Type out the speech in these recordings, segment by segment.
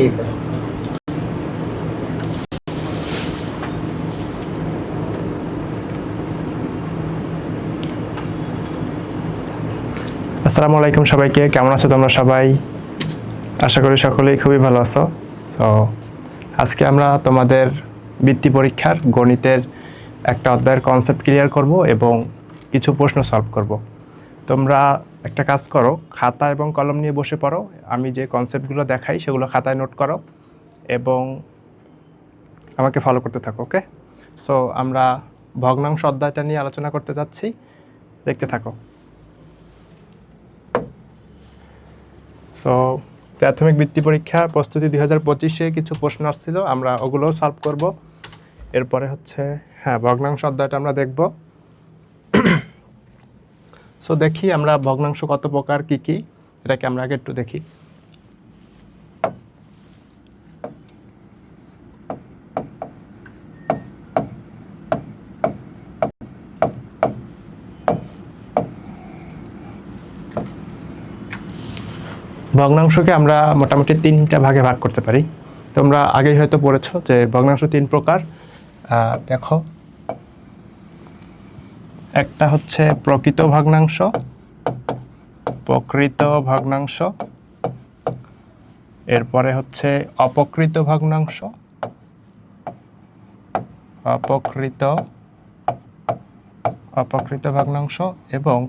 ঠিক আছে। আসসালামু আলাইকুম সবাইকে, কেমন আছো তোমরা সবাই? আশা করি সকলেই খুবই ভালো আছো। সো আজকে আমরা তোমাদের বৃত্তি পরীক্ষার গণিতের একটা অধ্যায়ের কনসেপ্ট ক্লিয়ার করব এবং কিছু প্রশ্ন সলভ করব। তোমরা একটা কাজ করো, খাতা এবং কলম নিয়ে বসে পড়ো। আমি যে কনসেপ্টগুলো দেখাই সেগুলো খাতায় নোট করো এবং আমাকে ফলো করতে থাকো, ওকে? সো আমরা ভগ্নাংশ অধ্যায়টা নিয়ে আলোচনা করতে যাচ্ছি, দেখতে থাকো। সো প্রাথমিক বৃত্তি পরীক্ষা প্রস্তুতি 2025-এ কিছু প্রশ্ন আসছিল, আমরা ওগুলোও সলভ করব। এরপরে হচ্ছে ভগ্নাংশ অধ্যায়টা আমরা দেখব। সো দেখি আমরা ভগ্নাংশ কত প্রকার, কি কি, এটাকে আমরা আগে একটু দেখি। ভগ্নাংশকে আমরা মোটামুটি তিনটা ভাগে ভাগ করতে পারি। তোমরা আগেই হয়তো পড়েছো যে ভগ্নাংশ তিন প্রকার। দেখো, একটা হচ্ছে প্রকৃত ভগ্নাংশ, এরপরে হচ্ছে অপকৃত ভগ্নাংশ, এবং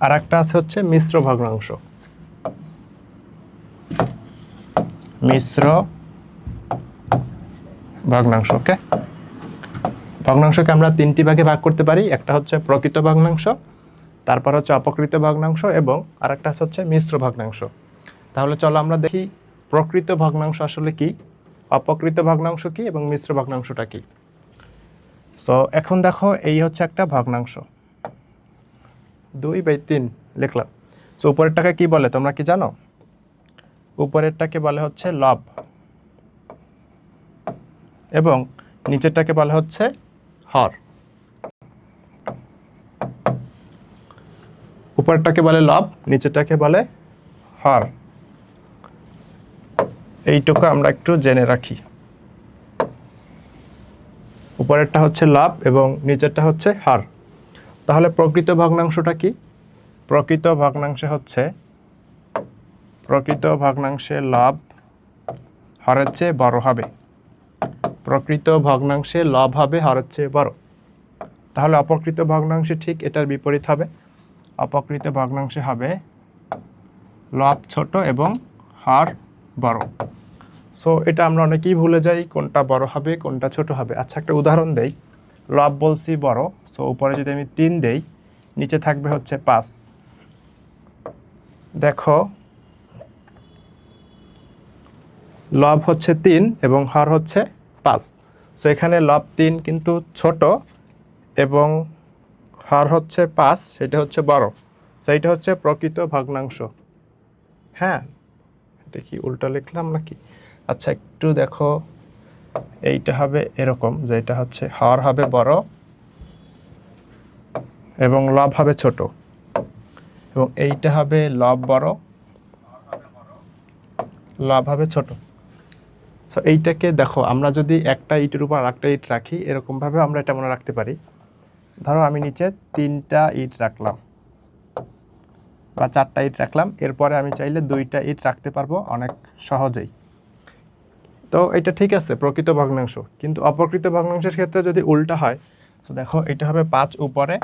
আর একটা আছে হচ্ছে মিশ্র ভগ্নাংশ। ওকে, ভগ্নাংশকে আমরা তিনটি ভাগে ভাগ করতে পারি। একটা হচ্ছে প্রকৃত ভগ্নাংশ, তারপর হচ্ছে অপকৃত ভগ্নাংশ এবং আরেকটা হচ্ছে মিশ্র ভগ্নাংশ। তাহলে চলো আমরা দেখি প্রকৃত ভগ্নাংশ আসলে কি, অপকৃত ভগ্নাংশ কি এবং মিশ্র ভগ্নাংশটা কি। সো এখন দেখো, এই হচ্ছে একটা ভগ্নাংশ, 2/3 লিখলাম। সো উপরেরটাকে কি বলে তোমরা কি জানো? উপরেরটাকে বলে হচ্ছে লব এবং নিচেরটাকে বলে হচ্ছে হর। উপরেরটাকে বলে লব, নিচেরটাকে বলে হর। এইটুকু আমরা একটু জেনে রাখি। উপরেরটা হচ্ছে লব এবং নিচেরটা হচ্ছে হর। তাহলে প্রকৃত ভগ্নাংশটা কি? প্রকৃত ভগ্নাংশে লব হরের চেয়ে বড় হবে। প্রকৃত ভগ্নাংশে লব হবে হরের চেয়ে বড়। তাহলে অপকৃত ভগ্নাংশে ঠিক এটার বিপরীত হবে। অপকৃত ভগ্নাংশে হবে লব ছোট এবং হর বড়। সো এটা আমরা অনেকেই ভুলে যাই, কোনটা বড় হবে কোনটা ছোট হবে। আচ্ছা, একটা উদাহরণ দেই। লব বলছি বড়, সো উপরে যদি আমি 3 দেই, নিচে থাকবে হচ্ছে 5। দেখো, লব হচ্ছে 3 এবং হর হচ্ছে 5। সো এখানে লব 3 কিন্তু ছোট এবং হর হচ্ছে 5, সেটা হচ্ছে বড়। সো এইটা হচ্ছে প্রকৃত ভগ্নাংশ। হ্যাঁ, এটা কি উল্টা লিখলাম নাকি? আচ্ছা, একটু দেখো, এইটা হবে এরকম যে এটা হচ্ছে হর হবে বড় এবং লব হবে ছোট, এবং এইটা হবে লব বড়, লব হবে ছোট। সো এইটাকে দেখো, আমরা যদি একটা ইটের উপর আরেকটা ইট রাখি, এরকমভাবে আমরা এটা মনে রাখতে পারি। ধরো আমি নিচে 3টা ইট রাখলাম বা 4টা ইট রাখলাম, এরপরে আমি চাইলে 2টা ইট রাখতে পারবো অনেক সহজেই। তো এটা ঠিক আছে প্রকৃত ভগ্নাংশ, কিন্তু অপ্রকৃত ভগ্নাংশের ক্ষেত্রে যদি উল্টা হয়, তো দেখো এটা হবে 5 উপরে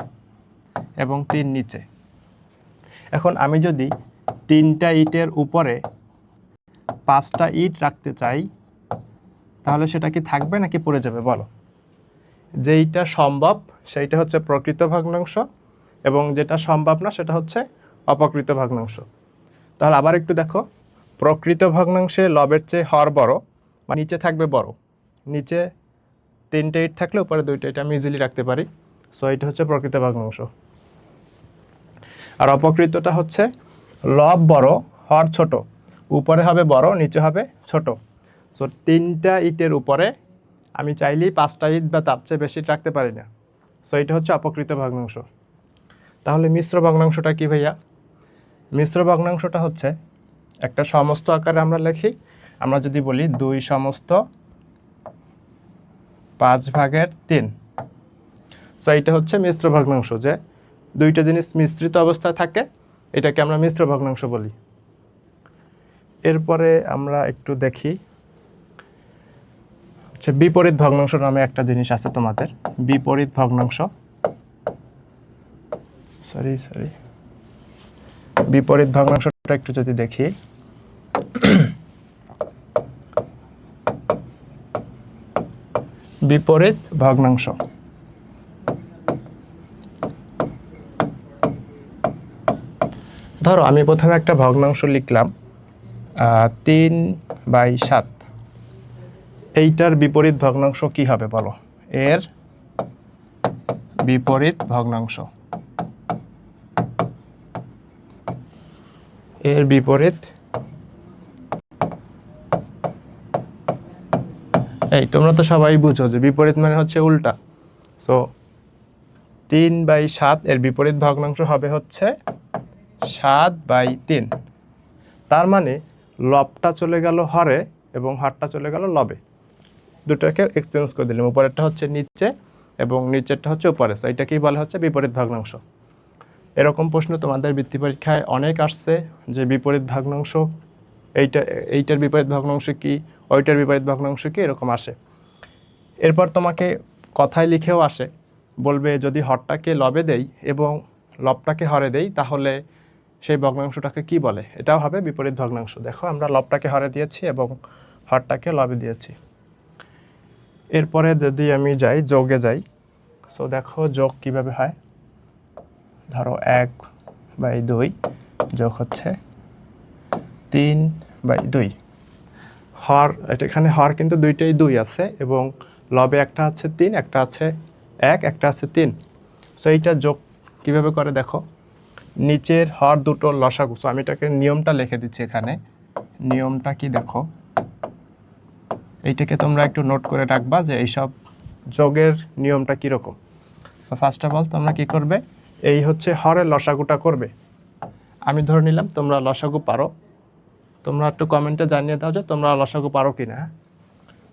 এবং 3 নিচে। এখন আমি যদি 3টা ইটের উপরে 5টা ইট রাখতে চাই, তাহলে সেটা কি থাকবে নাকি পড়ে যাবে বলো? যেইটা সম্ভব সেইটা হচ্ছে প্রকৃত ভগ্নাংশ এবং যেটা সম্ভব না সেটা হচ্ছে অপকৃত ভগ্নাংশ। তাহলে আবার একটু দেখো, প্রকৃত ভগ্নাংশে লবের চেয়ে হর বড়, মানে নিচে থাকবে বড়। নিচে 3টে ইট থাকলে উপরে 2টা ইট আমি ইজিলি রাখতে পারি। সো এটা হচ্ছে প্রকৃত ভগ্নাংশ। আর অপকৃতটা হচ্ছে লব বড়, হর ছোট। উপরে হবে বড়, নিচে হবে ছোট। সো 3টা ইটের উপরে আমি চাইলেই 5টা ইট বা তার চেয়ে বেশি রাখতে পারি না। সো এটা হচ্ছে অপকৃত ভগ্নাংশ। তাহলে মিশ্র ভগ্নাংশটা কি ভাইয়া? মিশ্র ভগ্নাংশটা হচ্ছে একটা সমস্ত আকারে আমরা লিখি আমরা যদি বলি 2/5 সো এইটা হচ্ছে মিশ্র ভগ্নাংশ, যে দুইটা জিনিস মিশ্রিত অবস্থায় থাকে, এটাকে আমরা মিশ্র ভগ্নাংশ বলি। এরপরে আমরা একটু দেখি, আচ্ছা, বিপরীত ভগ্নাংশ নামে একটা জিনিস আছে তোমাদের, বিপরীত ভগ্নাংশ। সরি বিপরীত ভগ্নাংশটা একটু যদি দেখি, বিপরীত ভগ্নাংশ ধরো আমি প্রথমে একটা ভগ্নাংশ লিখলাম 3/7, এইটার বিপরীত ভগ্নাংশ কি হবে বলো? এর বিপরীত ভগ্নাংশ, এর বিপরীত, এই তোমরা তো সবাই বুঝো যে বিপরীত মানে হচ্ছে উল্টা। সো 3/7 এর বিপরীত ভগ্নাংশ হবে হচ্ছে 7/3। তার মানে লবটা চলে গেল হরে এবং হরটা চলে গেল লবে, দুটোকে এক্সচেঞ্জ করে দিলাম। উপরেরটা হচ্ছে নিচে এবং নিচেরটা হচ্ছে উপরে, সো এটাকেই বলা হচ্ছে বিপরীত ভগ্নাংশ। এরকম প্রশ্ন তোমাদের বৃত্তি পরীক্ষায় অনেক আসছে যে বিপরীত ভগ্নাংশ, এইটার বিপরীত ভগ্নাংশ কি, ওইটার বিপরীত ভগ্নাংশ কি, এরকম আসে। এরপর তোমাকে কথায় লিখেও আসে, বলবে যদি হরটাকে লবে দেই এবং লবটাকে হরে দেই তাহলে সেই ভগ্নাংশটাকে কি বলে? এটাও হবে বিপরীত ভগ্নাংশ। দেখো আমরা লবটাকে হরে দিয়েছি এবং হরটাকে লবে দিয়েছি। এরপরে যদি আমি যাই যোগে যাই, সো দেখো যোগ কিভাবে হয়। ধরো 1/2 যোগ হচ্ছে 3/2। হর, এখানে হর কিন্তু দুইটাই 2 আছে এবং লবে একটা আছে 3, একটা আছে 1, একটা আছে 3। সো এইটা যোগ কিভাবে করে দেখো, নিচের হর দুটো লসাগু। সো আমি এটাকে নিয়মটা লিখে দিচ্ছি এখানে। নিয়মটা কি দেখো, এইটাকে তোমরা একটু নোট করে রাখবা যে এইসব যোগের নিয়মটা কীরকম। সো ফার্স্ট অফ অল তোমরা কী করবে, এই হচ্ছে হরের লসাগুটা করবে। আমি ধরে নিলাম তোমরা লসাগু পারো, তোমরা একটু কমেন্টে জানিয়ে দাও যে তোমরা লসাগু পারো কি না।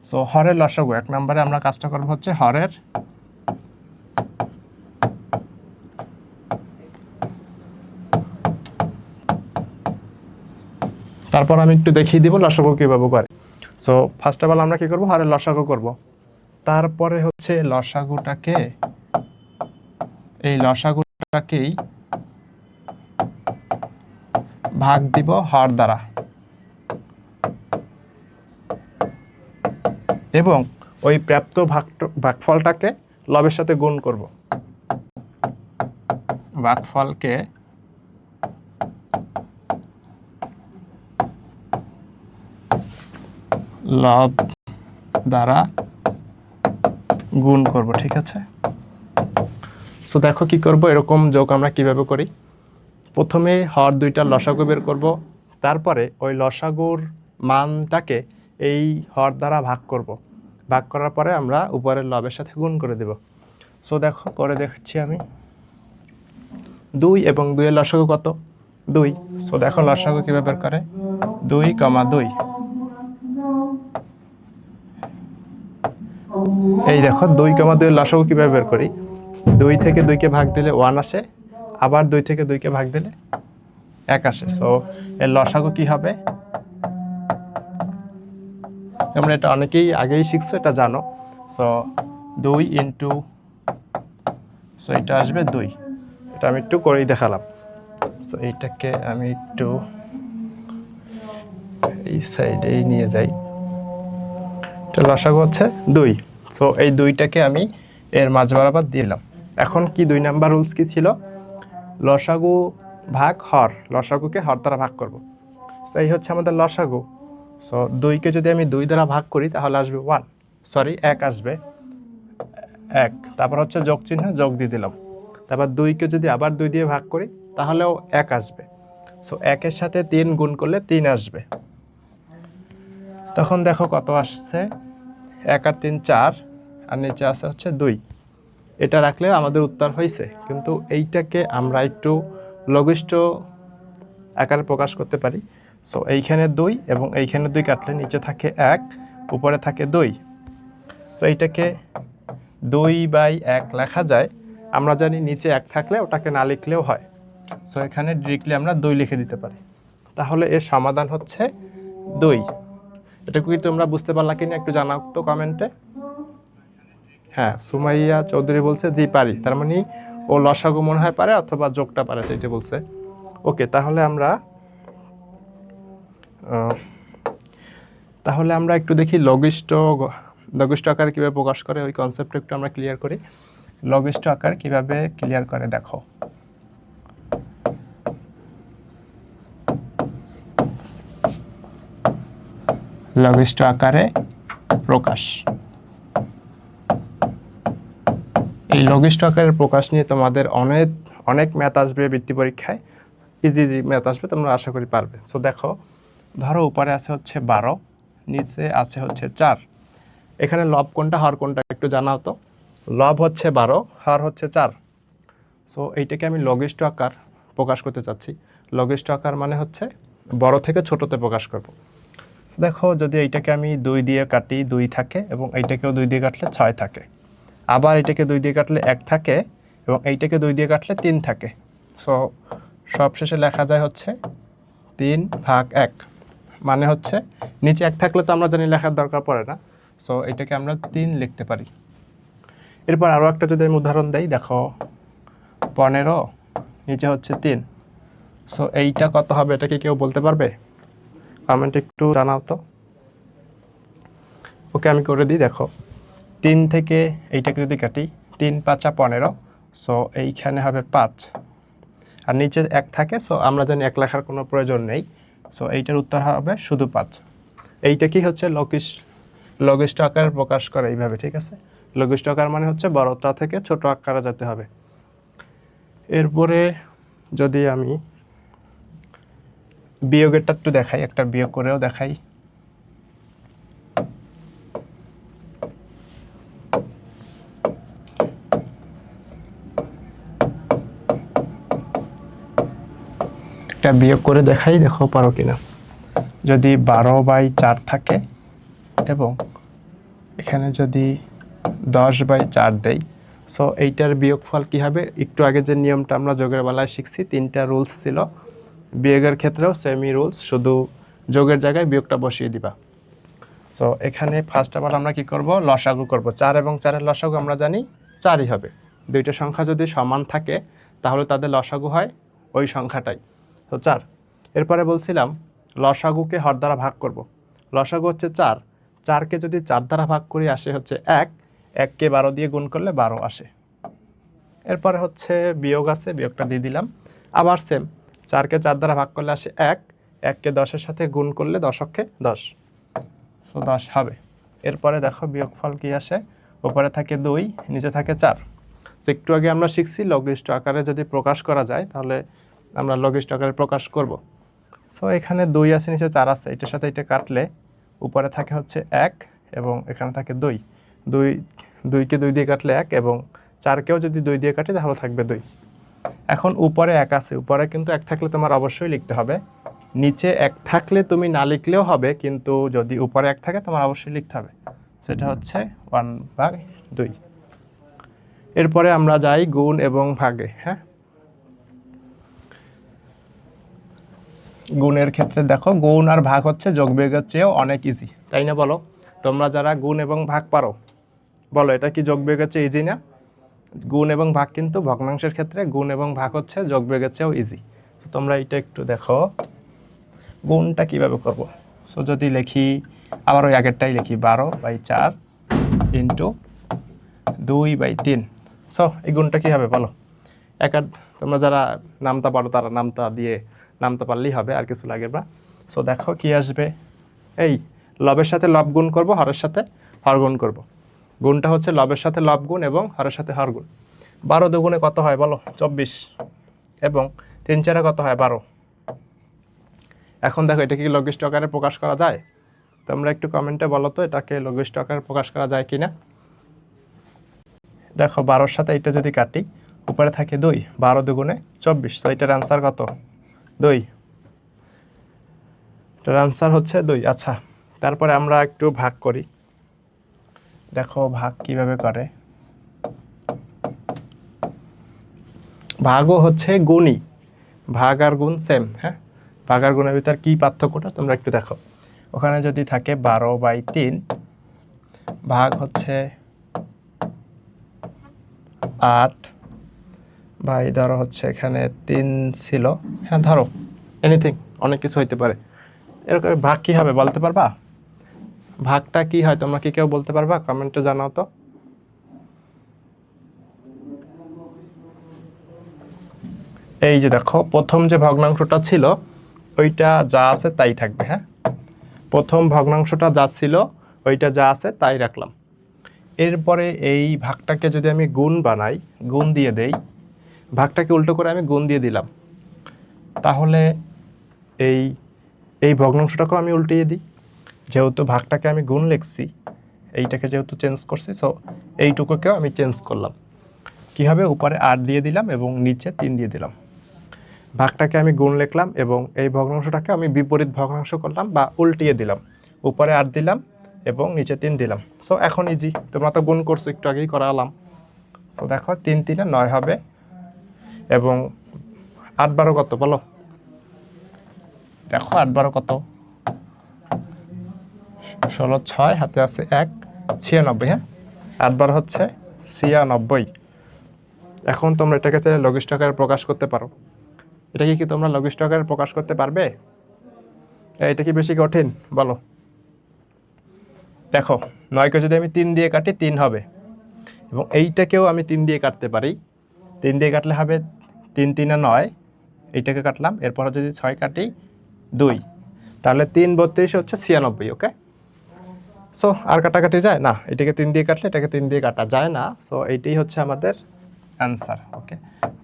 সো হরের লসাগু 1 নম্বরে আমরা কাজটা করবো হচ্ছে হরের তারপর আমি একটু দেখিয়ে দিব লসাগু কীভাবে করে। সো ফার্স্ট অফ অল আমরা কী করবো, হরের লসাগু করব। তারপরে হচ্ছে লসাগুটাকে, এই লসাগুটাকেই ভাগ দিব হর দ্বারা এবং ওই প্রাপ্ত ভাগফলটাকে লবের সাথে গুণ করব। ভাগফলকে লব দ্বারা গুণ করব, ঠিক আছে। সো দেখো কি করব, এরকম যোগ আমরা কিভাবে করি। প্রথমে হর দুইটা লসাগু বের করব, তারপরে ওই লসাগুর মানটাকে এই হর দ্বারা ভাগ করব। ভাগ করার পরে আমরা উপরের লবের সাথে গুণ করে দেব। সো দেখো করে দেখছি আমি, 2 এবং 2 এর লসাগু কত? 2। সো দেখো লসাগু কীভাবে বের করে, 2,2। এই দেখো 2,2 এর লসাগু কীভাবে বের করি, 2 থেকে 2কে ভাগ দিলে 1 আসে, আবার 2 থেকে 2কে ভাগ দিলে 1 আসে। সো এর লসাগু কি হবে, তোমরা এটা অনেকেই আগেই শিখছো, এটা জানো। সো 2 ইন্টু, সো এটা আসবে 2। এটা আমি একটু করেই দেখালাম। সো এইটাকে আমি একটু এই সাইডেই নিয়ে যাই, এটা লসাগু হচ্ছে 2। সো এই 2টাকে আমি এর মাঝ বরাবর দিলাম। এখন কি 2 নাম্বার রুলস কি ছিল, লসাগু ভাগ হর, লসাগুকে হর দ্বারা ভাগ করব। সো এই হচ্ছে আমাদের লসাগু। সো 2কে যদি আমি 2 দ্বারা ভাগ করি তাহলে আসবে 1 আসবে 1, তারপর হচ্ছে যোগ চিহ্ন, যোগ দিয়ে দিলাম। তারপর 2কে যদি আবার 2 দিয়ে ভাগ করি তাহলেও 1 আসবে। সো 1-এর সাথে 3 গুণ করলে 3 আসবে। তখন দেখো কত আসছে, 1 আর 3 4, আর নিচে আছে হচ্ছে 2। এটা রাখলে আমাদের উত্তর হয়েছে। কিন্তু এইটাকে আমরা একটু লঘিষ্ঠ আকারে প্রকাশ করতে পারি। সো এইখানে 2 এবং এইখানে 2 কাটলে নিচে থাকে 1, উপরে থাকে 2। সো এইটাকে 2/1 লেখা যায়। আমরা জানি নিচে 1 থাকলে ওটাকে না লিখলেও হয়। সো এখানে ডিরেক্টলি আমরা 2 লিখে দিতে পারি। তাহলে এর সমাধান হচ্ছে 2। এটা কি তোমরা বুঝতে পারলা কিনা একটু জানাও তো কমেন্টে। হ্যাঁ, সুমাইয়া চৌধুরী বলছে জি পারি, তার মানে ও লসাগু মনে হয় পারে অথবা যোগটা পারে সেটা বলছে। ওকে, তাহলে আমরা একটু দেখি লঘিষ্ঠ আকার কিভাবে প্রকাশ করে, ওই কনসেপ্টটা একটু আমরা ক্লিয়ার করি। লঘিষ্ঠ আকার কিভাবে ক্লিয়ার করে দেখো। লঘিষ্ঠ আকারে প্রকাশ, এই লঘিষ্ঠ আকারের প্রকাশ নিয়ে তোমাদের অনেক ম্যাথ আসবে বৃত্তি পরীক্ষায়, ইজি ম্যাথ আসবে, তোমরা আশা করি পারবে। সো দেখো, ধরো উপরে আছে হচ্ছে 12, নিচে আছে হচ্ছে 4। এখানে লব কোনটা হর কোনটা একটু জানাও তো। লব হচ্ছে 12, হর হচ্ছে 4। সো এইটাকে আমি লঘিষ্ঠ আকার প্রকাশ করতে চাচ্ছি। লঘিষ্ঠ আকার মানে হচ্ছে বড় থেকে ছোটতে প্রকাশ করব। দেখো, যদি এইটাকে আমি 2 দিয়ে কাটি 2 থাকে, এবং এইটাকেও 2 দিয়ে কাটলে 6 থাকে। আবার এটাকে 2 দিয়ে কাটলে 1 থাকে, এবং এইটাকে 2 দিয়ে কাটলে 3 থাকে। সো সবশেষে লেখা যায় হচ্ছে 3/1, মানে হচ্ছে নিচে 1 থাকলে তো আমরা জানি লেখার দরকার পড়ে না। সো এটাকে আমরা 3 লিখতে পারি। এরপর আরও একটা যদি আমি উদাহরণ দেই, দেখো 15, নিচে হচ্ছে 3। সো এইটা কত হবে, এটা কি কেউ বলতে পারবে? কমেন্ট একটু জানাও তো। ওকে, আমি করে দিই। দেখো, 3 থেকে এইটাকে যদি কাটি, 3×5 = 15। সো এইখানে হবে 5, আর নিচে 1 থাকে। সো আমরা জানি 1 লেখার কোনো প্রয়োজন নেই। সো এইটার উত্তর হবে শুধু 5। এইটা কি হচ্ছে লঘিষ্ঠ আকারে প্রকাশ করে এইভাবে, ঠিক আছে? লঘিষ্ঠ আকার মানে হচ্ছে বড়টা থেকে ছোট আকারে যেতে হবে। এরপরে যদি আমি বিয়োগেরটা একটু দেখাই, একটা বিয়োগ করেও দেখাই। একটা বিয়োগ করে দেখাই, দেখো পারো কিনা। যদি 12/4 থাকে এবং এখানে যদি 10/4 দেই, সো এইটার বিয়োগফল কি হবে? একটু আগে যে নিয়মটা আমরা যোগের বেলায় শিখছি, 3টা রুলস ছিল, বিয়োগের ক্ষেত্রেও সেমি রুলস, শুধু যোগের জায়গায় বিয়োগটা বসিয়ে দিবা। সো এখানে ফার্স্ট অফ অল আমরা কি করব? লসাগু করব। 4 এবং 4-এর লসাগু আমরা জানি 4ই হবে। দুইটা সংখ্যা যদি সমান থাকে তাহলে তাদের লসাগু হয় ওই সংখ্যাটাই, তো 4। এরপরে বলছিলাম লসাগুকে হর দ্বারা ভাগ করব। লসাগু হচ্ছে 4, 4কে যদি 4 দ্বারা ভাগ করি আসে হচ্ছে 1, 1কে 12 দিয়ে গুণ করলে 12 আসে। এরপরে হচ্ছে বিয়োগ আছে, বিয়োগটা দিয়ে দিলাম। আবার সেম, 4কে 4 দ্বারা ভাগ করলে আসে 1, 1কে 10-এর সাথে গুণ করলে 10-অক্ষে 10, সো 10 হবে। এরপরে দেখো বিয়োগফল কি আসে, উপরে থাকে 2, নিচে থাকে 4। তো একটু আগে আমরা শিখছি লঘিষ্ঠ আকারে যদি প্রকাশ করা যায় তাহলে আমরা লঘিষ্ঠ আকারে প্রকাশ করব। সো এখানে 2 আছে, নিচে 4 আছে, এটার সাথে এটা কাটলে উপরে থাকে হচ্ছে 1 এবং এখানে থাকে 2। 2কে 2 দিয়ে কাটলে 1 এবং 4কেও যদি 2 দিয়ে কাটি তাহলে থাকবে 2। এখন উপরে 1 আছে, উপরে কিন্তু 1 থাকলে তোমার অবশ্যই লিখতে হবে। নিচে 1 থাকলে তুমি না লিখলেও হবে, কিন্তু যদি উপরে 1 থাকে তোমার অবশ্যই লিখতে হবে। সেটা হচ্ছে 1/2। এরপরে আমরা যাই গুণ এবং ভাগে। হ্যাঁ, গুণের ক্ষেত্রে দেখো, গুণ আর ভাগ হচ্ছে যোগ বিয়োগের চেয়েও অনেক ইজি, তাই না? বলো তোমরা যারা গুণ এবং ভাগ পারো, বলো এটা কি যোগ বিয়োগের চেয়ে ইজি না? গুণ এবং ভাগ কিন্তু ভগ্নাংশের ক্ষেত্রে গুণ এবং ভাগ হচ্ছে যোগ বিয়োগের চেয়েও ইজি। তো তোমরা এটা একটু দেখো গুণটা কিভাবে করব। সো যদি লিখি, আবার ওই আগেরটাই লিখি, 12/4 ইন্টু 2/3। সো এই গুণটা কী হবে বলো? তোমরা যারা নামতা পারো তারা নামতা পারলেই হবে, আর কিছু লাগবে না। সো দেখো কি আসবে, এই লবের সাথে লব গুণ করব, হরের সাথে হর গুণ করব। গুণটা হচ্ছে লবের সাথে লব গুণ এবং হরের সাথে হর গুণ। 12 দুগুণে কত হয় বলো? 24, এবং 3×4 কত হয়? 12। এখন দেখো এটা কি লঘিষ্ঠ আকারে প্রকাশ করা যায়? তোমরা একটু কমেন্টে বলো তো এটাকে লঘিষ্ঠ আকারে প্রকাশ করা যায় কিনা। দেখো 12-র সাথে এটা যদি কাটি, উপরে থাকে 2, 12 দুগুণে 24, তো এটার অ্যান্সার কত? 2। এটার আনসার হচ্ছে 2। আচ্ছা, তারপরে আমরা একটু ভাগ করি। দেখো ভাগ কিভাবে করে। ভাগও হচ্ছে গুণই, ভাগ আর গুণ সেম। হ্যাঁ, ভাগ আর গুণের ভিতর কি পার্থক্যটা তোমরা একটু দেখো। ওখানে যদি থাকে 12/3, ভাগ হচ্ছে 8 বাই, ধরো হচ্ছে এখানে 3 ছিল। হ্যাঁ ধরো এনিথিং, অনেক কিছু হইতে পারে। এরকম ভাগ কি হবে বলতে পারবা? ভাগটা কি হয় তোমরা কি কেউ বলতে পারবা? কমেন্টে জানাও তো। এই যে দেখো, প্রথম যে ভগ্নাংশটা ছিল ওইটা যা আছে তাই থাকবে। হ্যাঁ, প্রথম ভগ্নাংশটা যা ছিল ওইটা যা আছে তাই রাখলাম। এরপরে এই ভাগটাকে যদি আমি গুণ বানাই, গুণ দিয়ে দেই, ভাগটাকে উল্টো করে আমি গুণ দিয়ে দিলাম, তাহলে এই এই ভগ্নাংশটাকেও আমি উল্টিয়ে দিই। যেহেতু ভাগটাকে আমি গুণ লিখছি, এইটাকে যেহেতু চেঞ্জ করছি, সো এইটুকুকেও আমি চেঞ্জ করলাম। কী হবে, উপরে 8 দিয়ে দিলাম এবং নিচে 3 দিয়ে দিলাম। ভাগটাকে আমি গুণ লিখলাম এবং এই ভগ্নাংশটাকে আমি বিপরীত ভগ্নাংশ করলাম বা উল্টিয়ে দিলাম। উপরে 8 দিলাম এবং নিচে 3 দিলাম। সো এখন ইজি, তোমরা তো গুণ করছো, একটু আগেই করালাম। সো দেখো 3 3 9 হবে এবং 8 12 কত বলো? দেখো 8 12 কত? 16 6 হাতে আছে 1, 96। হ্যাঁ, 8 12 হচ্ছে 96। এখন তোমরা এটাকে চাইলে লঘিষ্ঠ আকারে প্রকাশ করতে পারো। এটাকে কি তোমরা লঘিষ্ঠ আকারে প্রকাশ করতে পারবে? এটা কি বেশি কঠিন বলো? দেখো 9কে যদি আমি 3 দিয়ে কাটি 3 হবে, এবং এইটাকেও আমি 3 দিয়ে কাটতে পারি। 3 দিয়ে কাটলে হবে 3 3 9, এইটাকে কাটলাম। এরপর যদি 6 কাটি 2, তাহলে 3 32 হচ্ছে 96। ওকে, সো আর কাটাকাটি যায় না, এটাকে 3 দিয়ে কাটলে এটাকে 3 দিয়ে কাটা যায় না। সো এইটাই হচ্ছে আমাদের অ্যান্সার। ওকে,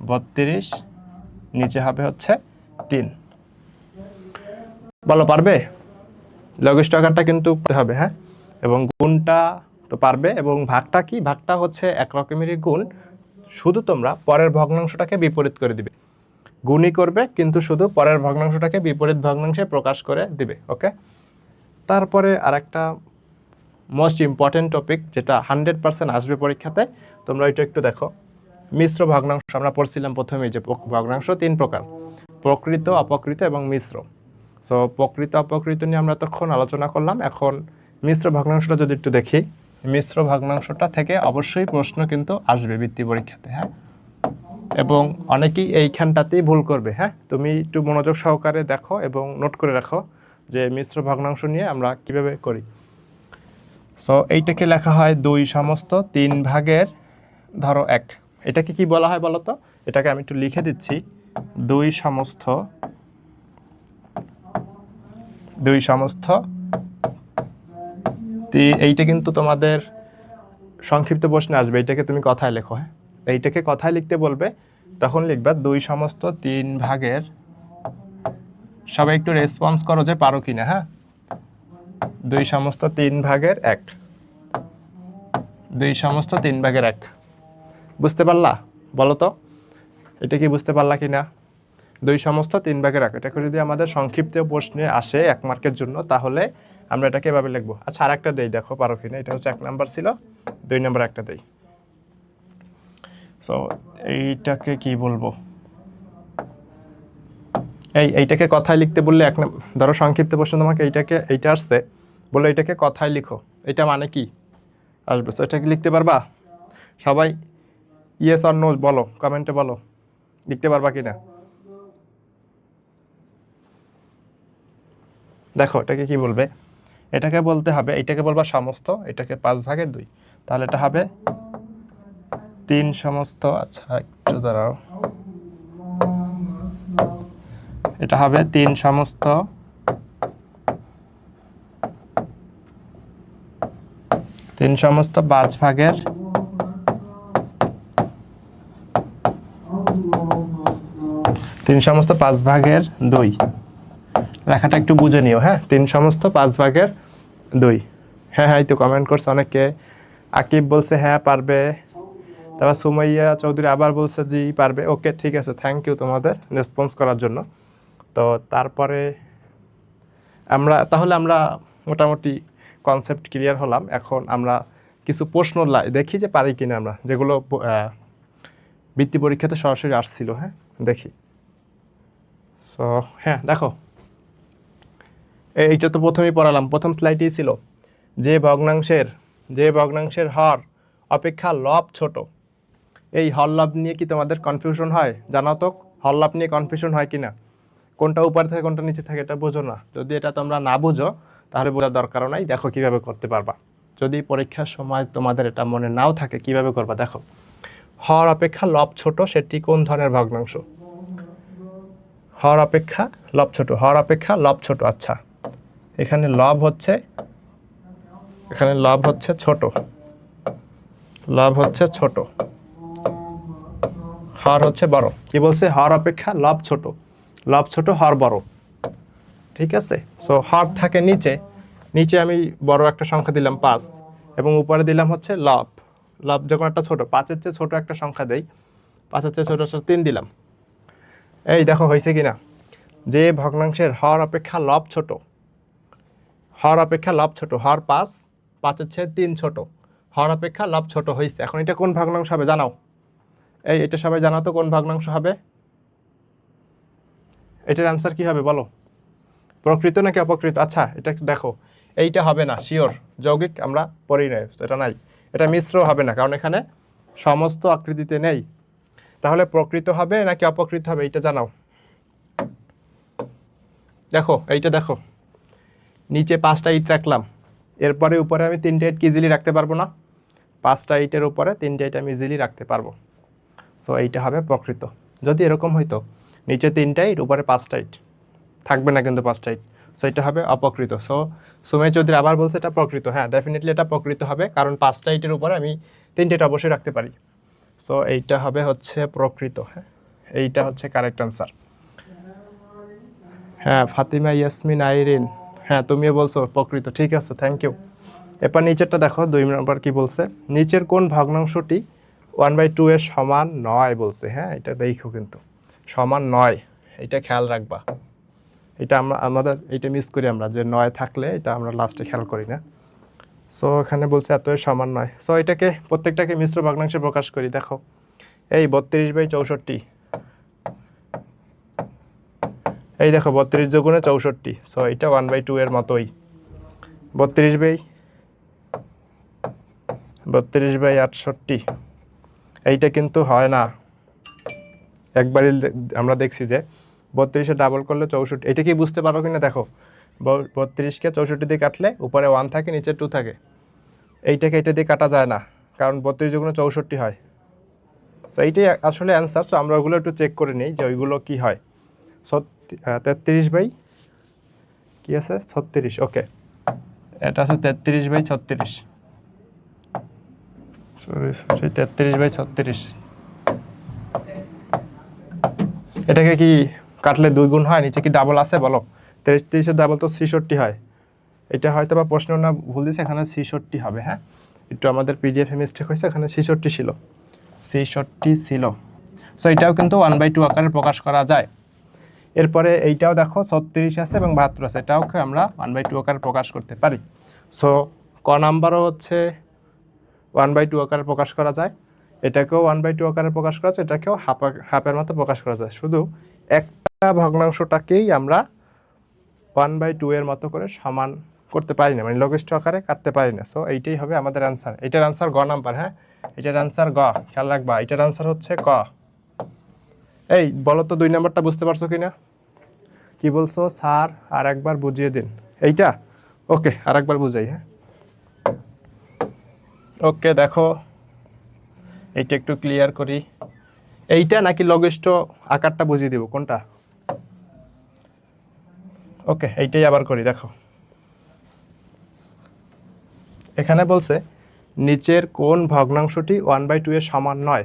32 নিচে হবে হচ্ছে 3। বলো পারবে? লঘিষ্ঠ আকারটা কিন্তু হবে। হ্যাঁ, এবং গুণটা তো পারবে। এবং ভাগটা কি? ভাগটা হচ্ছে এক রকমেরই গুণ, শুধু তোমরা পরের ভগ্নাংশটাকে বিপরীত করে দিবে। গুণই করবে কিন্তু শুধু পরের ভগ্নাংশটাকে বিপরীত ভগ্নাংশে প্রকাশ করে দিবে। ওকে, তারপরে আরেকটা মোস্ট ইম্পর্টেন্ট টপিক যেটা 100% আসবে পরীক্ষাতে, তোমরা এটা একটু দেখো। মিশ্র ভগ্নাংশ আমরা পড়ছিলাম প্রথমেই যে ভগ্নাংশ 3 প্রকার: প্রকৃত, অপকৃত এবং মিশ্র। সো প্রকৃত অপকৃত নিয়ে আমরা তখন আলোচনা করলাম। এখন মিশ্র ভগ্নাংশটা যদি একটু দেখি, মিশ্র ভগ্নাংশটা থেকে অবশ্যই প্রশ্ন কিন্তু আসবে বৃত্তি পরীক্ষাতে। হ্যাঁ, এবং অনেকেই এইখানটাতেই ভুল করবে। হ্যাঁ, তুমি একটু মনোযোগ সহকারে দেখো এবং নোট করে রাখো যে মিশ্র ভগ্নাংশ নিয়ে আমরা কিভাবে করি। সো এইটাকে লেখা হয় 2 সমস্ত 3 ভাগের ধরো 1। এটাকে কি বলা হয় বলো তো? এটাকে আমি একটু লিখে দিচ্ছি। 2 সমস্ত এইটা কিন্তু তোমাদের সংক্ষিপ্ত প্রশ্নে আসবে। এইটাকে তুমি কথায় লেখো। হ্যাঁ, এইটাকে কথায় লিখতে বলবে, তখন লিখবা 2 সমস্ত 3 ভাগের, সবাই একটু রেসপন্স করো যে পারো কিনা। হ্যাঁ, 2 সমস্ত 3 ভাগের 1, 2 সমস্ত 3 ভাগের 1। বুঝতে পারলা? বলো তো এটা কি বুঝতে পারলা কিনা? 2 সমস্ত 3 ভাগের 1, এটাকে যদি আমাদের সংক্ষিপ্ত প্রশ্নে আসে 1 মার্কের জন্য, তাহলে আমরা এটাকে এভাবে লিখবো। আচ্ছা, আর একটা দেই, দেখো পারো কিনা। এটা হচ্ছে 1 নাম্বার ছিল, 2 নাম্বার একটা দেই। সো এইটাকে কি বলবো? এইটাকে কথায় লিখতে বললে ধরো সংক্ষিপ্ত প্রশ্ন তোমাকে এইটা আসছে, বলে এটাকে কথায় লিখো, এটা মানে কি আসবে? সো এটাকে লিখতে পারবা? সবাই ইয়েস অর নো বলো, কমেন্টে বলো লিখতে পারবা কিনা। দেখো এটাকে কি বলবে? এটাকে বলতে হবে, এটাকে বলবা সমস্ত, এটাকে 5 ভাগের 2, তাহলে এটা হবে 3 সমস্ত। আচ্ছা একটু দাঁড়াও, এটা হবে 3 সমস্ত 5 ভাগের 3 সমস্ত 5 ভাগের 2। লেখাটা একটু বুঝে নিও। হ্যাঁ, 3 সমস্ত 5 ভাগের 2। হ্যাঁ হ্যাঁ, এই তো কমেন্ট করছে অনেকে। আকিব বলছে হ্যাঁ পারবে, তারপর সুমাইয়া চৌধুরী আবার বলছে জি পারবে। ওকে ঠিক আছে, থ্যাংক ইউ তোমাদের রেসপন্স করার জন্য। তো তারপরে তাহলে আমরা মোটামুটি কনসেপ্ট ক্লিয়ার হলাম। এখন আমরা কিছু প্রশ্ন দেখি যে পারি কিনা আমরা, যেগুলো বৃত্তি পরীক্ষাতে সরাসরি আসছিল। হ্যাঁ, দেখি। সো হ্যাঁ, দেখো, এইটা তো প্রথমেই পড়ালাম, প্রথম স্লাইডেই ছিল যে ভগ্নাংশের হর অপেক্ষা লব ছোট। এই হর লব নিয়ে কি তোমাদের কনফিউশন হয়? জানাও তো, হর লব নিয়ে কনফিউশন হয় কিনা? কোনটা উপরে থাকে কোনটা নিচে থাকে এটা বোঝো না। যদি এটা তোমরা না বুঝো তাহলে বোঝার দরকারও নাই। দেখো কিভাবে করতে পারবা। যদি পরীক্ষার সময় তোমাদের এটা মনে নাও থাকে কিভাবে করবা, দেখো। হর অপেক্ষা লব ছোট, সেটি কোন ধরনের ভগ্নাংশ? হর অপেক্ষা লব ছোট, হর অপেক্ষা লব ছোট। আচ্ছা, এখানে লব হচ্ছে ছোট, লব হচ্ছে ছোট, হর হচ্ছে বড়। কি বলছে? হর অপেক্ষা লব ছোট, লব ছোট হর বড়। ঠিক আছে। সো হর থাকে নিচে, নিচে আমি বড় একটা সংখ্যা দিলাম 5, এবং উপরে দিলাম হচ্ছে লব। লব যখন একটা ছোট, 5-এর চেয়ে ছোট একটা সংখ্যা দেই, 5-এর চেয়ে ছোট 3 দিলাম। এই দেখো হয়েছে কিনা, যে ভগ্নাংশের হর অপেক্ষা লব ছোট, হর অপেক্ষা লব ছোট, হর 5, 5-এর চেয়ে 3 ছোট, হর অপেক্ষা লব ছোট হয়েছে। এখন এটা কোন ভগ্নাংশ হবে জানাও? এটা সবাই জানাও তো কোন ভগ্নাংশ হবে? এটার অ্যান্সার কি হবে বলো? প্রকৃত নাকি অপকৃত? আচ্ছা, এটা দেখো, এইটা হবে না শিওর। যৌগিক আমরা পড়ি নাই, এটা নাই। এটা মিশ্র হবে না, কারণ এখানে সমস্ত আকৃতিতে নেই। তাহলে প্রকৃত হবে নাকি অপকৃত হবে এইটা জানাও। দেখো, এইটা দেখো, নিচে 5টা ইট রাখলাম, এরপরে উপরে আমি 3টে ইট ইজিলি রাখতে পারবো না? 5টা ইটের উপরে 3টে ইট আমি ইজিলি রাখতে পারবো। সো এইটা হবে প্রকৃত। যদি এরকম হইতো নিচে 3টা ইট উপরে 5টা ইট, থাকবে না কিন্তু 5টা ইট, সো এটা হবে অপকৃত। সো সুময় চৌধুরী আবার বলছে এটা প্রকৃত। হ্যাঁ, ডেফিনেটলি এটা প্রকৃত হবে, কারণ 5টা ইটের উপরে আমি 3টে ইট অবশ্যই রাখতে পারি। সো এইটা হবে হচ্ছে প্রকৃত। হ্যাঁ, এইটা হচ্ছে কারেক্ট আনসার। হ্যাঁ, ফাতিমা ইয়াসমিন আইরিন, হ্যাঁ তুমিও বলছো প্রকৃত, ঠিক আছে, থ্যাংক ইউ। এরপর নিচেরটা দেখো, 2 নম্বর কি বলছে, নিচের কোন ভগ্নাংশটি 1/2 এর সমান নয় বলছে। হ্যাঁ, এটা দেখো কিন্তু সমান নয়, এটা খেয়াল রাখবা। এটা আমাদের এইটা মিস করি আমরা, যে 9 থাকলে এটা আমরা লাস্টে খেয়াল করি না। সো এখানে বলছে এত সমান নয়। সো এটাকে প্রত্যেকটাকে মিশ্র ভগ্নাংশে প্রকাশ করি। দেখো, এই 32/64, এই দেখো 32 যোগ 64, সো এটা 1/2 এর মতোই। 32/68, এইটা কিন্তু হয় না। একবারই আমরা দেখছি যে 32-এ ডাবল করলে 64, এটা কি বুঝতে পারো কিনা দেখো। 32কে 64 দিয়ে কাটলে উপরে 1 থাকে, নিচে 2 থাকে। এইটাকে এটা দিয়ে কাটা যায় না, কারণ 32 যোগ 64 হয়। তো এইটাই আসলে অ্যান্সার। সো আমরা ওগুলো একটু চেক করে নিই যে ওইগুলো কি হয়। 33 কি আছে 36, ওকে, এটা আছে 33/36, সরি 33/36। এটাকে কি কাটলে 2 গুণ হয়? নিচে কি ডাবল আছে বলো? 33-এর ডাবল তো 66 হয়। এটা হয়তো বা প্রশ্ন না ভুল দিয়েছে, এখানে 66 হবে। হ্যাঁ, একটু আমাদের পিডিএফে মিস্টেক হয়েছে, এখানে 66 ছিল, 66 ছিল। সো এটাও কিন্তু 1/2 আকারে প্রকাশ করা যায়। এরপরে এইটাও দেখো 36 আছে এবং 72 আছে, এটাওকে আমরা 1/2 আকারে প্রকাশ করতে পারি। সো ক নাম্বারও হচ্ছে 1/2 আকারে প্রকাশ করা যায়, এটাকেও 1/2 আকারে প্রকাশ করা যায়, এটাকেও হাফের মতো প্রকাশ করা যায়। শুধু একটা ভগ্নাংশটাকেই আমরা 1/2 এর মতো করে সমান করতে পারি না, মানে লঘিষ্ঠ আকারে কাটতে পারি না। সো এইটাই হবে আমাদের অ্যান্সার। এটার অ্যান্সার গ নাম্বার। হ্যাঁ, এটার অ্যান্সার গ, খেয়াল রাখবা, এটার অ্যান্সার হচ্ছে ক। এই বলো তো 2 নাম্বারটা বুঝতে পারছো কিনা? কি বলছো স্যার? আর একবার বুঝিয়ে দিন এইটা। ওকে, আর একবার বুঝাই। হ্যাঁ, ওকে, দেখো এইটা একটু ক্লিয়ার করি। এইটা নাকি লঘিষ্ঠ আকারটা বুঝিয়ে দিব, কোনটা? ওকে, এইটাই আবার করি। দেখো, এখানে বলছে নিচের কোন ভগ্নাংশটি 1/2 এর সমান নয়।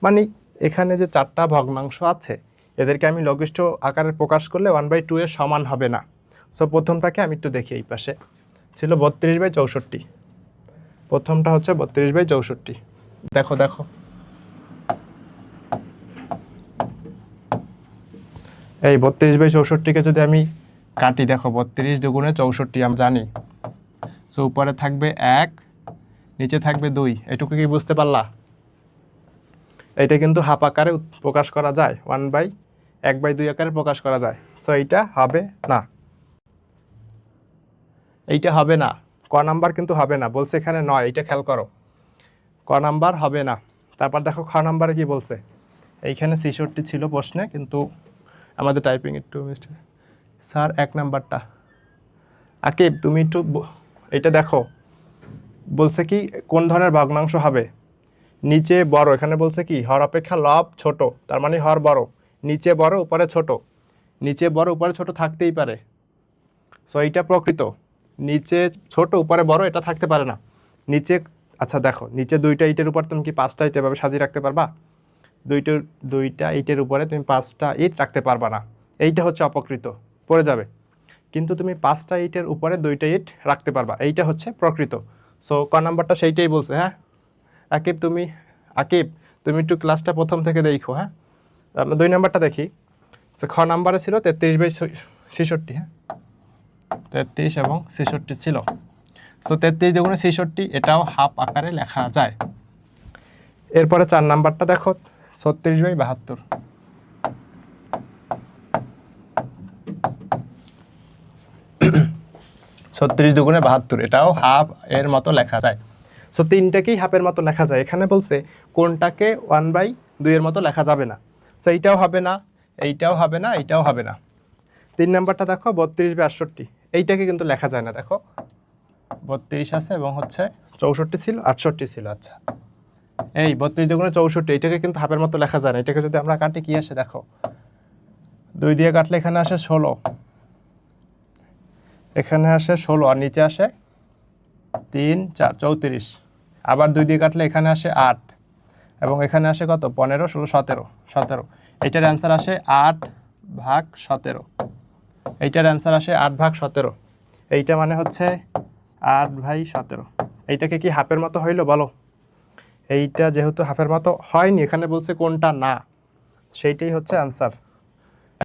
মানে এখানে যে 4টা ভগ্নাংশ আছে, এদেরকে আমি লঘিষ্ঠ আকারে প্রকাশ করলে 1/2 এর সমান হবে না। সো প্রথমটাকে আমি একটু দেখি, এই পাশে ছিল 32/64, প্রথমটা হচ্ছে 32/64। দেখো দেখো, এই 32/64কে যদি আমি কাটি, দেখো 32 দুগুণে 64 আমরা জানি। সো উপরে থাকবে 1, নিচে থাকবে 2। এটুকু কি বুঝতে পারলা? এটা কিন্তু হাফ আকারে প্রকাশ করা যায়, 1/2 আকারে প্রকাশ করা যায়। সো এইটা হবে না, এইটা হবে না। ক নাম্বার কিন্তু হবে না, বলছে এখানে নয়, এইটা খেয়াল করো। ক নাম্বার হবে না। তারপর দেখো খ নাম্বারে কি বলছে, এইখানে 66 ছিল প্রশ্নে, কিন্তু আমাদের টাইপিং একটু মিস্টেক। স্যার 1 নাম্বারটা আকিব তুমি একটু এইটা দেখো, বলছে কি কোন ধরনের ভগ্নাংশ হবে। নিচে বড়, এখানে বলছে কি হর অপেক্ষা লব ছোট, তার মানে হর বড়, নিচে বড় উপরে ছোট। নিচে বড় উপরে ছোট থাকতেই পারে, সো এইটা প্রকৃত। নিচে ছোট উপরে বড় এটা থাকতে পারে না। নিচে, আচ্ছা দেখো, নিচে 2টা ইটের উপর তুমি কি 5টা ইট এভাবে সাজিয়ে রাখতে পারবা? 2টা ইটের উপরে তুমি 5টা ইট রাখতে পারবা না, এইটা হচ্ছে অপকৃত, পড়ে যাবে। কিন্তু তুমি 5টা ইটের উপরে 2টা ইট রাখতে পারবা, এইটা হচ্ছে প্রকৃত। সো ক নাম্বারটা সেইটাই বলছে। হ্যাঁ আকিব তুমি একটু ক্লাসটা প্রথম থেকে দেখো। হ্যাঁ আমরা 2 নাম্বারটা দেখি। খ নাম্বারে ছিল 33/66। হ্যাঁ 33 এবং 66 ছিল। সো 33 দুগুণে 66, এটাও হাফ আকারে লেখা যায়। এরপরে 4 নাম্বারটা দেখো, 36/72। 36 দুগুণে 72, এটাও হাফ এর মতো লেখা যায়। সো তিনটাকেই হাফের মতো লেখা যায়। এখানে বলছে কোনটাকে 1/2 এর মতো লেখা যাবে না। সো এইটাও হবে না, এইটাও হবে না, এইটাও হবে না। 3 নাম্বারটা দেখো 32/68, এইটাকে কিন্তু লেখা যায় না। দেখো 32 আছে এবং হচ্ছে 64 ছিল, 68 ছিল। আচ্ছা এই 32 দুগুণে 64, এইটাকে কিন্তু হাফের মতো লেখা যায় না। এটাকে যদি আমরা কাটি কি আসে দেখো, 2 দিয়ে কাটলে এখানে আসে 16, এখানে আসে 16 আর নিচে আসে 3 4 34। আবার 2 দিয়ে কাটলে এখানে আসে 8 এবং এখানে আসে কত 15 16 17। এইটার অ্যান্সার আসে 8/17। এইটার অ্যান্সার আসে 8/17। এইটা মানে হচ্ছে 8/17। এইটাকে কি হাফের মতো হইলো বলো? এইটা যেহেতু হাফের মতো হয়নি, এখানে বলছে কোনটা না, সেইটাই হচ্ছে অ্যান্সার।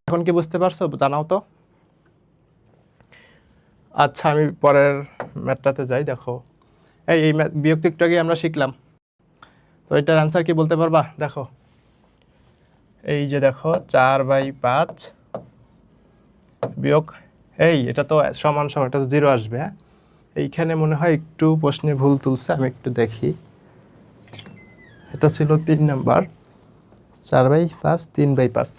এখন কি বুঝতে পারছো? জানাও তো। আচ্ছা আমি পরের ম্যাথটাতে যাই। দেখো এই বিয়োগ একটু আগে আমরা শিখলাম, তো এটার অ্যান্সার কি বলতে পারবা? দেখো এই যে দেখো 4/5 বিয়োগ, এই এটা তো সমান সমান, এটা 0 আসবে। হ্যাঁ এইখানে মনে হয় একটু প্রশ্নে ভুল তুলছে, আমি একটু দেখি। এটা ছিল 3 নাম্বার, 4/5 3/5,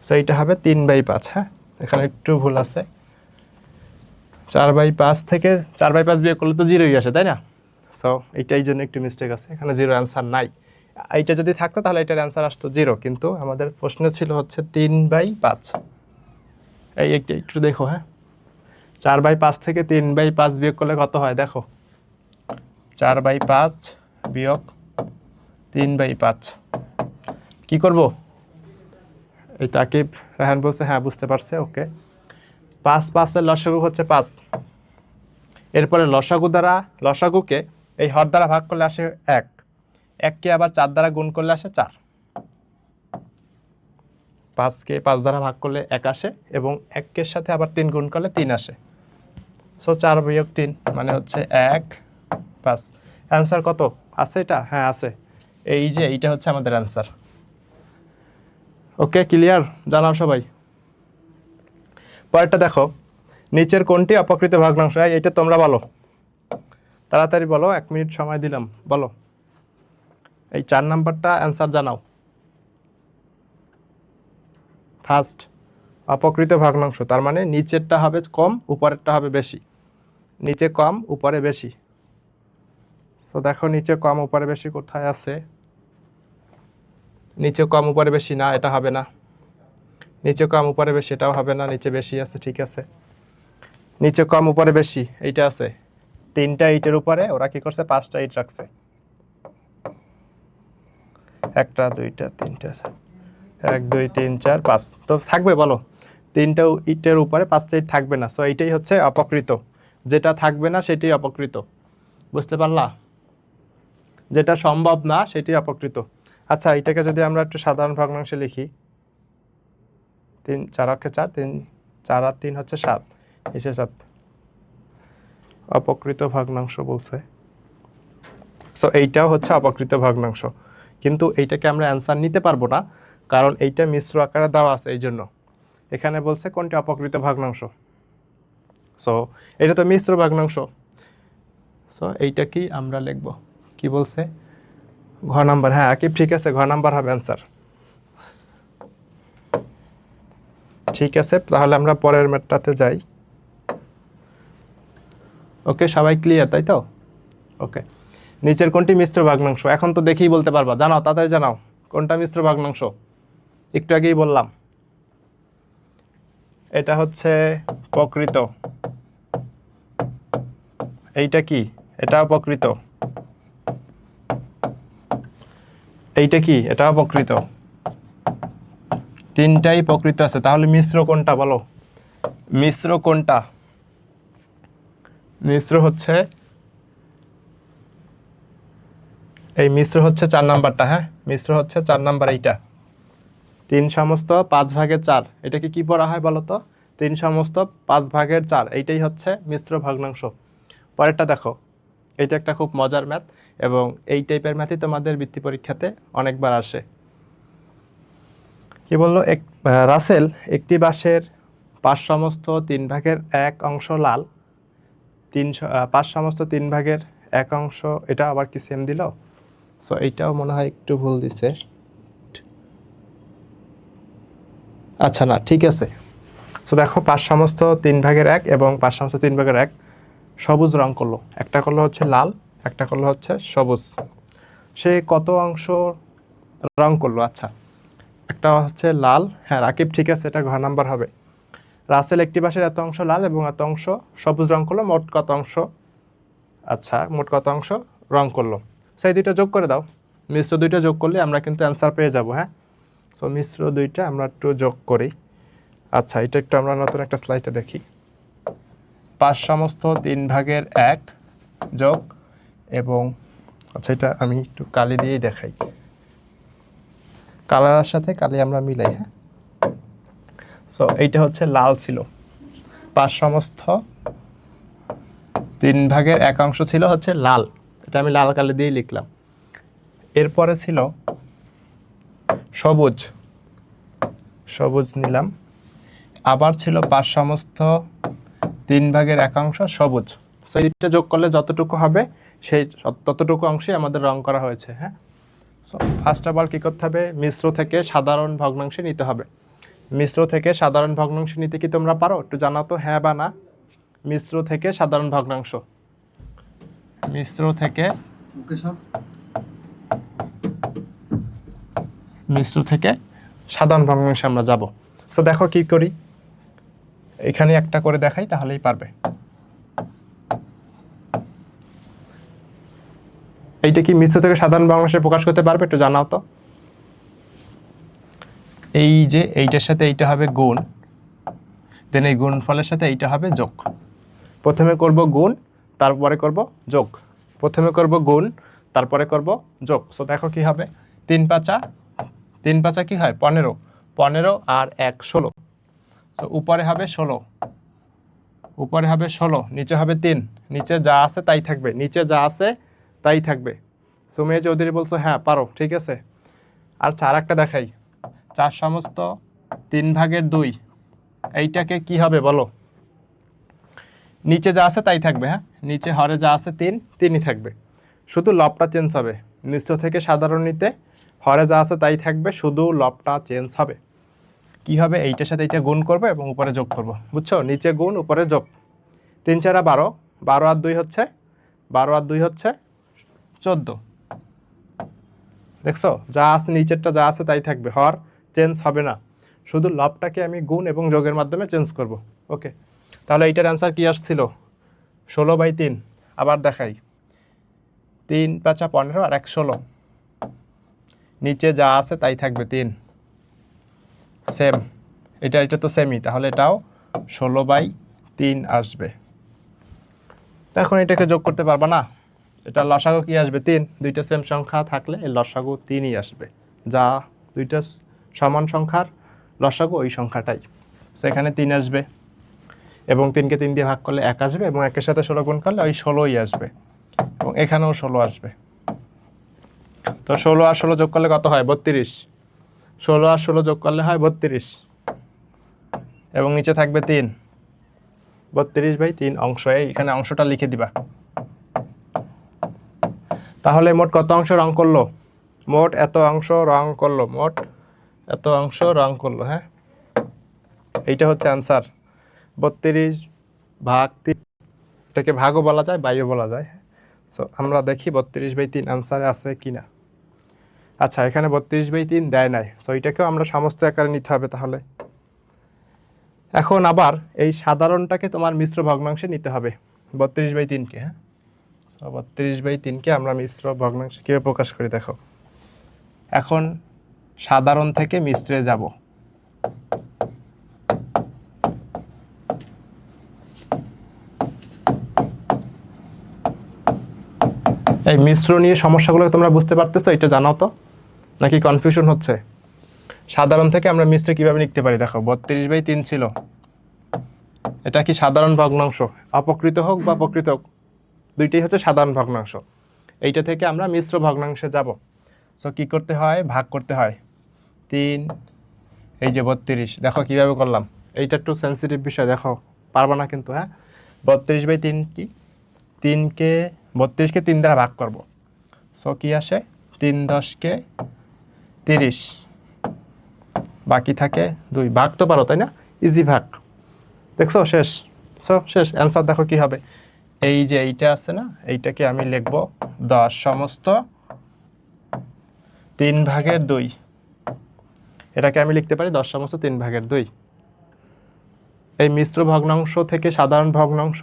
সো এইটা হবে 3/5। হ্যাঁ এখানে একটু ভুল আছে। 4/5 থেকে 4/5 বিয়োগ করলে তো 0ই আসে, তাই না? সো এইটাই জন্য একটু মিস্টেক আছে, এখানে 0 অ্যান্সার নাই। এইটা যদি থাকতো তাহলে এটার অ্যান্সার আসতো 0, কিন্তু আমাদের প্রশ্ন ছিল হচ্ছে 3/5। এই একটু দেখো। হ্যাঁ 4/5 থেকে 3/5 বিয়োগ করলে কত হয় দেখো, 4/5 বিয়োগ 3/5 কি করব? এই তাকিব রাহান বলছে হ্যাঁ বুঝতে পারছে, ওকে। 5 লসাগু হচ্ছে 5। এরপরে লসাগুকে এই হর দ্বারা ভাগ করলে আসে 1, 1কে আবার 4 দ্বারা গুণ করলে আসে 4। 5কে 5 দ্বারা ভাগ করলে 1 আসে এবং 1-এর সাথে আবার 3 গুণ করলে 3 আসে। সো 4/3 মানে হচ্ছে 1/5। অ্যান্সার কত আছে এটা? হ্যাঁ আছে, এই যে এইটা হচ্ছে আমাদের অ্যান্সার। Okay clear? জানাও সবাই। পরেরটা দেখো, নিচের কোনটি অপকৃত ভগ্নাংশ? এইটা তোমরা বলো, তাড়াতাড়ি বলো, 1 মিনিট সময় দিলাম, বলো। এই 4 নাম্বারটা অ্যান্সার জানাও। ফার্স্ট অপকৃত ভগ্নাংশ, তার মানে নিচেরটা হবে কম উপরেরটা হবে বেশি। নিচে কম উপরে বেশি। সো দেখো নিচে কম উপরে বেশি কোথায় আছে? নিচে কম উপরে বেশি না, এটা হবে না। নিচে কম উপরে বেশি, এটাও হবে না। নিচে বেশি আছে, ঠিক আছে। নিচে কম উপরে বেশি, এইটা আছে। 3টা ইটের উপরে ওরা কি করছে? 5টা ইট রাখছে। 1টা 2টা 3টা 1 2 3 4 5 তো থাকবে বলো? 3টা ইটের উপরে 5টা ইট থাকবে না। সো এইটাই হচ্ছে অপকৃত, যেটা থাকবে না সেটাই অপকৃত। বুঝতে পারলা? যেটা সম্ভব না সেটাই অপকৃত। আচ্ছা এটাকে যদি আমরা একটু সাধারণ ভগ্নাংশে লিখি, 3 4 4 3 4 আর 3 হচ্ছে 7, এসে 7 অপকৃত ভগ্নাংশ বলছে। সো এইটাও হচ্ছে অপকৃত ভগ্নাংশ, কিন্তু এইটাকে আমরা অ্যান্সার নিতে পারবো না, কারণ এইটা মিশ্র আকারে দেওয়া আছে। এই জন্য এখানে বলছে কোনটি অপকৃত ভগ্নাংশ। সো এটা তো মিশ্র ভগ্নাংশ। সো এইটা কি আমরা লিখব, কি বলছে, ঘ নাম্বার। হ্যাঁ আকিব ঠিক আছে, ঘ নাম্বার হবে অ্যান্সার। ঠিক আছে, তাহলে আমরা পরের ম্যাথটাতে যাই। ওকে, সবাই ক্লিয়ার তাই তো? ওকে, নিচের কোনটি মিশ্র ভগ্নাংশ? এখন তো দেখেই বলতে পারবা, জানাও তাড়াতাড়ি জানাও কোনটা মিশ্র ভগ্নাংশ। একটু আগেই বললাম এটা হচ্ছে প্রকৃত। এইটা কি? এটাও প্রকৃত। এইটা কি? এটাও প্রকৃত। তিনটাই প্রকৃত আছে, তাহলে মিশ্র কোনটা বলো? মিশ্র কোনটা? মিশ্র হচ্ছে এই, মিশ্র হচ্ছে 4 নাম্বারটা। হ্যাঁ, মিশ্র হচ্ছে 4 নাম্বার। এইটা 3 সমস্ত 5 ভাগের 4, এটাকে কি পড়া হয় বলো তো? 3 সমস্ত 5 ভাগের 4, এইটাই হচ্ছে মিশ্র ভগ্নাংশ। পরেরটা দেখো, এইটা একটা খুব মজার ম্যাথ, এবং এই টাইপের ম্যাথই তোমাদের বৃত্তি পরীক্ষাতে অনেকবার আসে। কি বললো, রাসেল একটি বাঁশের 5 সমস্ত 3 ভাগের 1 অংশ লাল, 5 সমস্ত 3 ভাগের 1 অংশ, এটা আবার কি সেম দিল? সো এইটাও মনে হয় একটু ভুল দিছে। আচ্ছা না, ঠিক আছে। সো দেখো 5 সমস্ত 3 ভাগের 1 এবং 5 সমস্ত 3 ভাগের 1 সবুজ রং করলো, একটা করলো হচ্ছে লাল, একটা করলো হচ্ছে সবুজ। সে কত অংশ রং করলো? আচ্ছা, একটা হচ্ছে লাল। হ্যাঁ রাকিব ঠিক আছে, এটা ঘ নাম্বার হবে। রাসেল একটি বাঁশের এত অংশ লাল এবং এত অংশ সবুজ রং করলো, মোট কত অংশ? আচ্ছা, মোট কত অংশ রং করলো? সেই দুইটা যোগ করে দাও। মিশ্র দুইটা যোগ করলে আমরা কিন্তু অ্যান্সার পেয়ে যাব। হ্যাঁ, সো মিশ্র দুইটা আমরা একটু যোগ করি। আচ্ছা, এটা একটু আমরা নতুন একটা স্লাইডে দেখি। 5 সমস্ত 3 ভাগের 1 যোগ, এবং আচ্ছা এটা আমি একটু কালি দিয়েই দেখাই, কালারের সাথে কালি আমরা মিলাই। হ্যাঁ, সো এইটা হচ্ছে লাল ছিল, 5 সমস্ত 3 ভাগের 1 অংশ ছিল হচ্ছে লাল, এটা আমি লাল কালি দিয়েই লিখলাম। এরপরে ছিল সবুজ, সবুজ নিলাম। আবার ছিল 5 সমস্ত 3 ভাগের 1 অংশ সবুজ। সো এইটা যোগ করলে যতটুকু হবে সেই ততটুকু অংশই আমাদের রং করা হয়েছে। হ্যাঁ, সো ফার্স্ট অফ অল কী করতে হবে, মিশ্র থেকে সাধারণ ভগ্নাংশে নিতে হবে। মিশ্র থেকে সাধারণ ভগ্নাংশ নিতে কি তোমরা পারো? একটু জানাও তো, হ্যাঁ বা না। মিশ্র থেকে সাধারণ ভগ্নাংশ, মিশ্র থেকে মিশ্র থেকে সাধারণ ভগ্নাংশে আমরা যাব। সো দেখো কি করি, এখানে একটা করে দেখাই তাহলেই পারবে। এইটা কি মিশ্র থেকে সাধারণ ভগ্নাংশে প্রকাশ করতে পারবে? একটু জানাও তো। এই যে এইটার সাথে এইটা হবে গুণ, দেন এই গুণফলের সাথে এইটা হবে যোগ। প্রথমে করব গুণ, তারপরে করব যোগ। প্রথমে করব গুণ, তারপরে করব যোগ। সো দেখো কি হবে, 3 পাঁচা 3 পাঁচা কি হয় 15, 15 আর 1 16। সো উপরে হবে 16, উপরে হবে 16, নিচে হবে 3, নিচে যা আছে তাই থাকবে, নিচে যা আছে তাই থাকবে। সুমিয়া চৌধুরী বলছো হ্যাঁ পারো, ঠিক আছে। আর 4 একটা দেখাই, 4 সমস্ত 3 ভাগের 2, এইটাকে কি হবে বলো? নিচে যা আছে তাই থাকবে। হ্যাঁ, নিচে হরে যা আছে 3, 3ই থাকবে, শুধু লবটা চেঞ্জ হবে। মিশ্র থেকে সাধারণ নিতে হরে যা আছে তাই থাকবে, শুধু লবটা চেঞ্জ হবে। কি হবে, এইটার সাথে এইটা গুণ করবো এবং উপরে যোগ করব, বুঝছো? নিচে গুণ, উপরে যোগ। 3 4 12, 12 আর 2 হচ্ছে 12 আর 2 হচ্ছে 14। দেখছো, যা আছে নিচেরটা যা আছে তাই থাকবে, হর চেঞ্জ হবে না, শুধু লবটাকে আমি গুণ এবং যোগের মাধ্যমে চেঞ্জ করব। ওকে, তাহলে এইটার অ্যান্সার কি আসছিল? 16/3। আবার দেখাই, 3 5 15 আর 1 16, নিচে যা আছে তাই থাকবে 3, সেম। এটা তো সেমই, তাহলে এটাও 16/3 আসবে। এখন এটাকে যোগ করতে পারবা না, এটা লসাগু কি আসবে? 3। দুইটা সেম সংখ্যা থাকলে এর লসাগু 3ই আসবে, যা দুইটা সমান সংখ্যার লসাগু ওই সংখ্যাটাই। সো এখানে 3 আসবে এবং 3কে 3 দিয়ে ভাগ করলে 1 আসবে এবং 1-এর সাথে 16 গুণ করলে ওই 16ই আসবে এবং এখানেও 16 আসবে। তো 16 আর 16 যোগ করলে কত হয়? 32। 16 আর 16 যোগ করলে হয় 32 এবং নিচে থাকবে 3। 32/3 অংশ, এখানে অংশটা লিখে দিবা। তাহলে মোট কত অংশ রং করলো? মোট এত অংশ রং করলো, মোট এত অংশ রং করলো। হ্যাঁ, এইটা হচ্ছে অ্যান্সার। 32/3, এটাকে ভাগও বলা যায়, বাইও বলা যায়। সো আমরা দেখি 32/3 অ্যান্সারে আছে কিনা। আচ্ছা, এখানে 32/3 দেয় নাই, সো এটাকেও আমরা সমস্ত আকারে নিতে হবে তাহলে। এখন আবার এই সাধারণটাকে তোমার মিশ্র ভগ্নাংশে নিতে হবে 32/3-কে। হ্যাঁ, 32/3-কে আমরা মিশ্র ভগ্নাংশে কীভাবে প্রকাশ করি দেখো। এখন সাধারণ থেকে মিশ্রে যাব। এই মিশ্র নিয়ে সমস্যাগুলো তোমরা বুঝতে পারতেছো? এটা জানাও তো, নাকি কনফিউশন হচ্ছে? সাধারণ থেকে আমরা মিশ্রে কীভাবে লিখতে পারি দেখো। 32/3 ছিল, এটা কি সাধারণ ভগ্নাংশ? অপকৃত হোক বা প্রকৃত হোক, দুইটাই হচ্ছে সাধারণ ভগ্নাংশ। এইটা থেকে আমরা মিশ্র ভগ্নাংশে যাব। সো কী করতে হয়? ভাগ করতে হয়। 3, এই যে 32, দেখো কীভাবে করলাম। এইটা একটু সেন্সিটিভ বিষয়, দেখো পারবা না কিন্তু। হ্যাঁ, 32/3 কি? 32কে 3 দ্বারা ভাগ করব। সো কি আসে? 3×10 = 30, বাকি থাকে 2। ভাগ তো পারো তাই না? ইজি ভাগ, দেখছো? শেষ। সো শেষ অ্যান্সার দেখো কি হবে। এই যে এইটা আছে না, এইটাকে আমি লিখব 10^3/2। এটাকে আমি লিখতে পারি 10^3/2। এই মিশ্র ভগ্নাংশ থেকে সাধারণ ভগ্নাংশ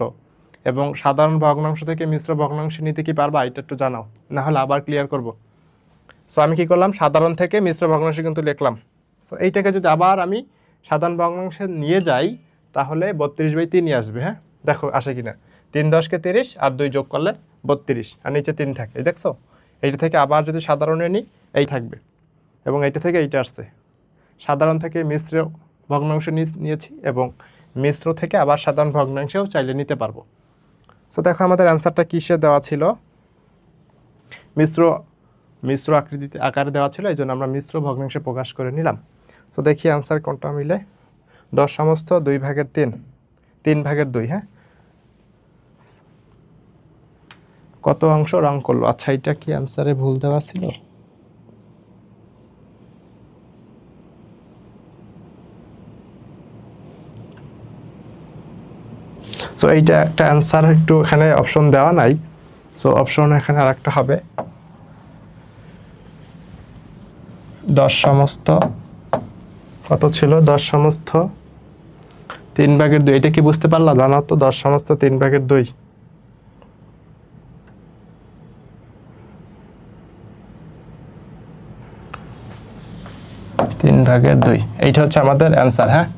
এবং সাধারণ ভগ্নাংশ থেকে মিশ্র ভগ্নাংশ নিতে কি পারবা? এটা একটু জানাও, না হলে আবার ক্লিয়ার করব। সো আমি কি করলাম? সাধারণ থেকে মিশ্র ভগ্নাংশ কিন্তু লিখলাম। সো এইটাকে যদি আবার আমি সাধারণ ভগ্নাংশে নিয়ে যাই তাহলে 32/3 আসবে। হ্যাঁ, দেখো আসে কিনা। 3×10 = 30 আর 2 যোগ করলে 32 আর নিচে 3 থাকে, এই দেখছো? এইটা থেকে আবার যদি সাধারণে নিই এই থাকবে এবং এইটা থেকে এইটা আসছে। সাধারণ থেকে মিশ্র ভগ্নাংশ নিয়েছি এবং মিশ্র থেকে আবার সাধারণ ভগ্নাংশেও চাইলে নিতে পারবো। সো দেখো আমাদের অ্যান্সারটা কিসে দেওয়া ছিল? মিশ্র আকারে দেওয়া ছিল, এই জন্য আমরা মিশ্র ভগ্নাংশে প্রকাশ করে নিলাম। তো দেখি অ্যান্সার কোনটা মিলে। 10^2/3, 3/2। হ্যাঁ, কত অংশ রং করলো? আচ্ছা, এটা কি অ্যান্সারে ভুল দেওয়া ছিল? সো এইটা একটা অ্যান্সার, একটু এখানে অপশন দেওয়া নাই। সো অপশন এখানে আর একটা হবে 10 কত ছিল? 10^3/2। এটা কি বুঝতে পারলা? জানাও তো, 10^3/2। এইটা হচ্ছে আমাদের অ্যান্সার। হ্যাঁ,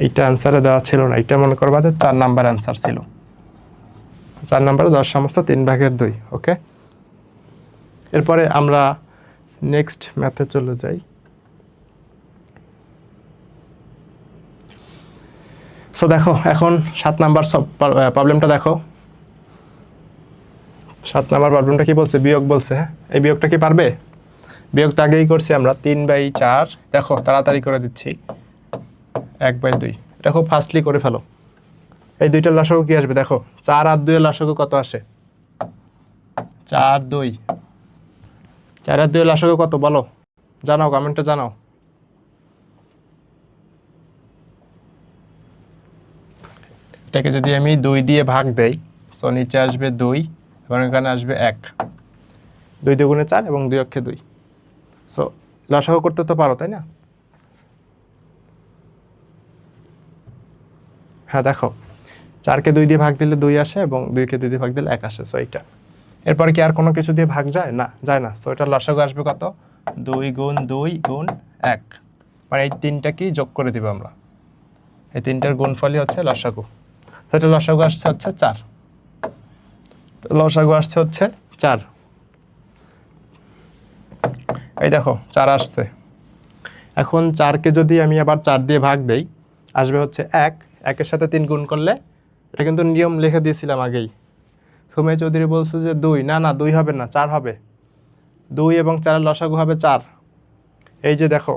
এইটা অ্যান্সারে দেওয়া ছিল না, এটা মনে করবা যে 4 নাম্বার অ্যান্সার ছিল। 4 নাম্বারে 10^3/2। ওকে, এরপরে আমরা নেক্সট ম্যাথে চলে যাই। সো দেখো এখন 7 নাম্বার প্রবলেমটা দেখো। 7 নাম্বার প্রবলেমটা কি বলছে? বিয়োগ বলছে। হ্যাঁ, এই বিয়োগটা কি পারবে? বিয়োগটা আগেই করছি আমরা। 3/4, দেখো তাড়াতাড়ি করে দিচ্ছি, 1/2। এটা খুব ফাস্টলি করে ফেলো। এই দুইটার লসাগু কি আসবে দেখো। 4 আর 2 এর লসাগু কত আসে? 4, 2। 4 আর 2 এর লসাগু কত বলো? জানাও, কমেন্টে জানাও। এটাকে যদি আমি 2 দিয়ে ভাগ দেই, সো নিচে আসবে 2 এবং এখানে আসবে 1। 2 2 4 এবং 2 অক্ষে 2। সো লসাগু করতে তো পারো তাই না? হ্যাঁ, দেখো 4কে 2 দিয়ে ভাগ দিলে 2 আসে এবং 2কে 2 দিয়ে ভাগ দিলে 1 আসে। সো এইটা। এরপরে কি আর কোনো কিছু দিয়ে ভাগ যায় না? যায় না। সো এটার লসাগু আসবে কত? 2 গুণ 2 গুণ 1, মানে এই 3টা কি যোগ করে দিব আমরা। এই 3টার গুণফলই হচ্ছে লসাগু। সো এটা লসাগু আসছে হচ্ছে 4। লসাগু আসছে হচ্ছে 4। এই দেখো 4 আসছে। এখন 4কে যদি আমি আবার 4 দিয়ে ভাগ দেই আসবে হচ্ছে 1, 1-এর সাথে 3 গুণ করলে, এটা কিন্তু নিয়ম লিখে দিয়েছিলাম আগেই। সুমে চৌধুরী বলছে যে 2, না 2 হবে না, 4 হবে। 2 এবং 4-এর লসাগু হবে 4। এই যে দেখো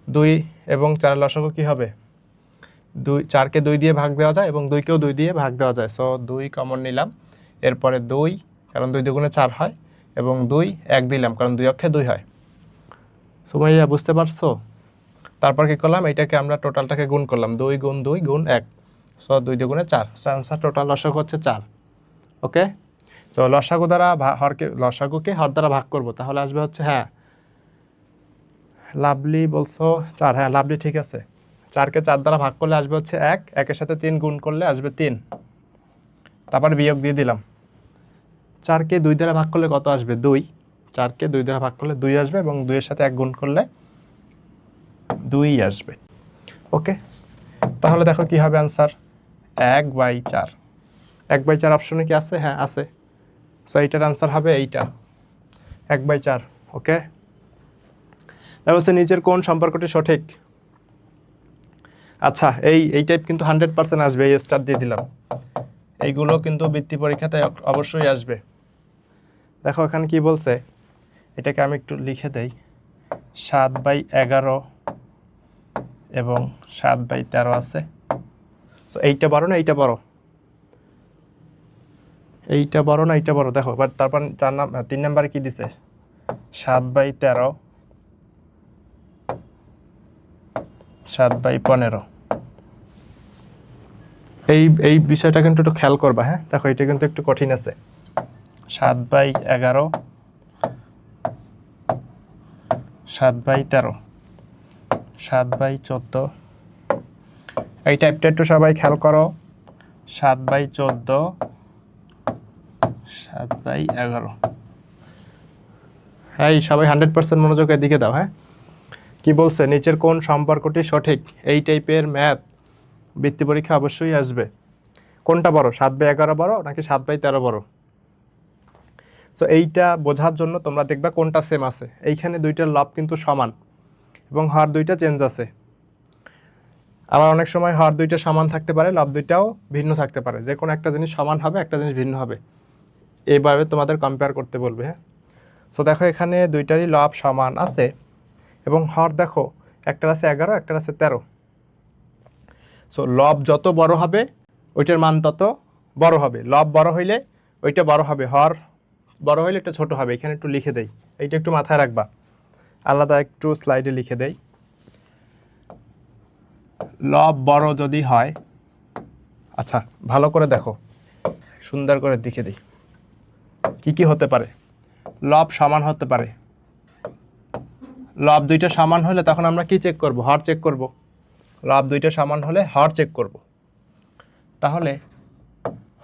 2 এবং 4-এর লসাগু কি হবে? 2, 4-কে 2 দিয়ে ভাগ দেওয়া যায় এবং 2-কেও 2 দিয়ে ভাগ দেওয়া যায়। সো 2 কমন নিলাম, এরপরে 2, কারণ 2 দুগুণে 4 হয়, এবং 2, 1 দিলাম কারণ 2 অক্ষে 2 হয়। সুমাইয়া বুঝতে পারছো? তারপর কি করলাম, এইটাকে আমরা টোটালটাকে গুণ করলাম, 2 গুণ 2 গুণ 1, সো 2 দুগুণে 4। সো আনসার টোটাল লসাগু হচ্ছে 4। ওকে, তো লসাগু দ্বারা লসাগুকে হর দ্বারা ভাগ করব, তাহলে আসবে হচ্ছে, হ্যাঁ লাভলি বলছো 4, হ্যাঁ লাভলি ঠিক আছে। 4-কে 4 দ্বারা ভাগ করলে আসবে হচ্ছে 1, 1-এর সাথে 3 গুণ করলে আসবে 3, তারপর বিয়োগ দিয়ে দিলাম। 4-কে 2 দ্বারা ভাগ করলে কত আসবে? 2। 4-কে 2 দ্বারা ভাগ করলে 2 আসবে এবং 2-এর সাথে 1 গুণ করলে 2 আসবে। ওকে, তাহলে দেখো কি হবে আনসার, 1/4। 1/4 অপশনে কি আছে? হ্যাঁ আছে। সো এইটার আনসার হবে এইটা, 1/4। ওকে, তাহলে হচ্ছে নিচের কোন সম্পর্কটি সঠিক? আচ্ছা, এই টাইপ কিন্তু 100% আসবে, এই স্টার দিয়ে দিলাম। এইগুলো কিন্তু বৃত্তি পরীক্ষাতে অবশ্যই আসবে। দেখো এখানে কি বলছে, এটাকে আমি একটু লিখে দেই। 7/11 এবং 7/13 আছে। সো এইটা বড় না এইটা বড়? এইটা বড় না এইটা বড়? দেখো বাট তারপর 3 নাম্বারে কি দিছে? 7/13, 7/15। এই বিষয়টা কিন্তু একটু খেয়াল করবা। হ্যাঁ দেখো এটা কিন্তু একটু কঠিন আছে। 7/11, 7/13, 7/14। এই টাইপটা একটু সবাই খেয়াল করো। 7/14, 7/11। হ্যাঁ সবাই 100% মনোযোগ এদিকে দাও। হ্যাঁ কি বলছে, নিচের কোন সম্পর্কটি সঠিক? এই টাইপের ম্যাথ বৃত্তি পরীক্ষা অবশ্যই আসবে। কোনটা বড়, 7/11 বড় নাকি 7/13 বড়? সো এইটা বোঝার জন্য তোমরা দেখবা কোনটা সেম আছে। এইখানে দুইটার লব কিন্তু সমান এবং হর দুইটা চেঞ্জ আছে। আবার অনেক সময় হর দুইটা সমান থাকতে পারে, লব দুইটাও ভিন্ন থাকতে পারে। যে কোনো একটা জিনিস সমান হবে, একটা জিনিস ভিন্ন হবে, এইভাবে তোমাদের কম্পেয়ার করতে বলবে। হ্যাঁ সো দেখো এখানে দুইটারই লব সমান আছে এবং হর দেখো একটার আছে 11, একটার আছে 13। সো লব যত বড় হবে ওইটার মান তত বড় হবে। লব বড় হইলে ওইটা বড় হবে, হর বড় হইলে এটা ছোট হবে। এখানে একটু লিখে দেই, এইটা একটু মাথায় রাখবা, আলাদা একটু স্লাইডে লিখে দেই। লব বড় যদি হয়, আচ্ছা ভালো করে দেখো, সুন্দর করে লিখে দিই কি কি হতে পারে। লব সমান হতে পারে, লব দুইটা সমান হলে তখন আমরা কি চেক করব? হর চেক করব। লব দুইটা সমান হলে হর চেক করব। তাহলে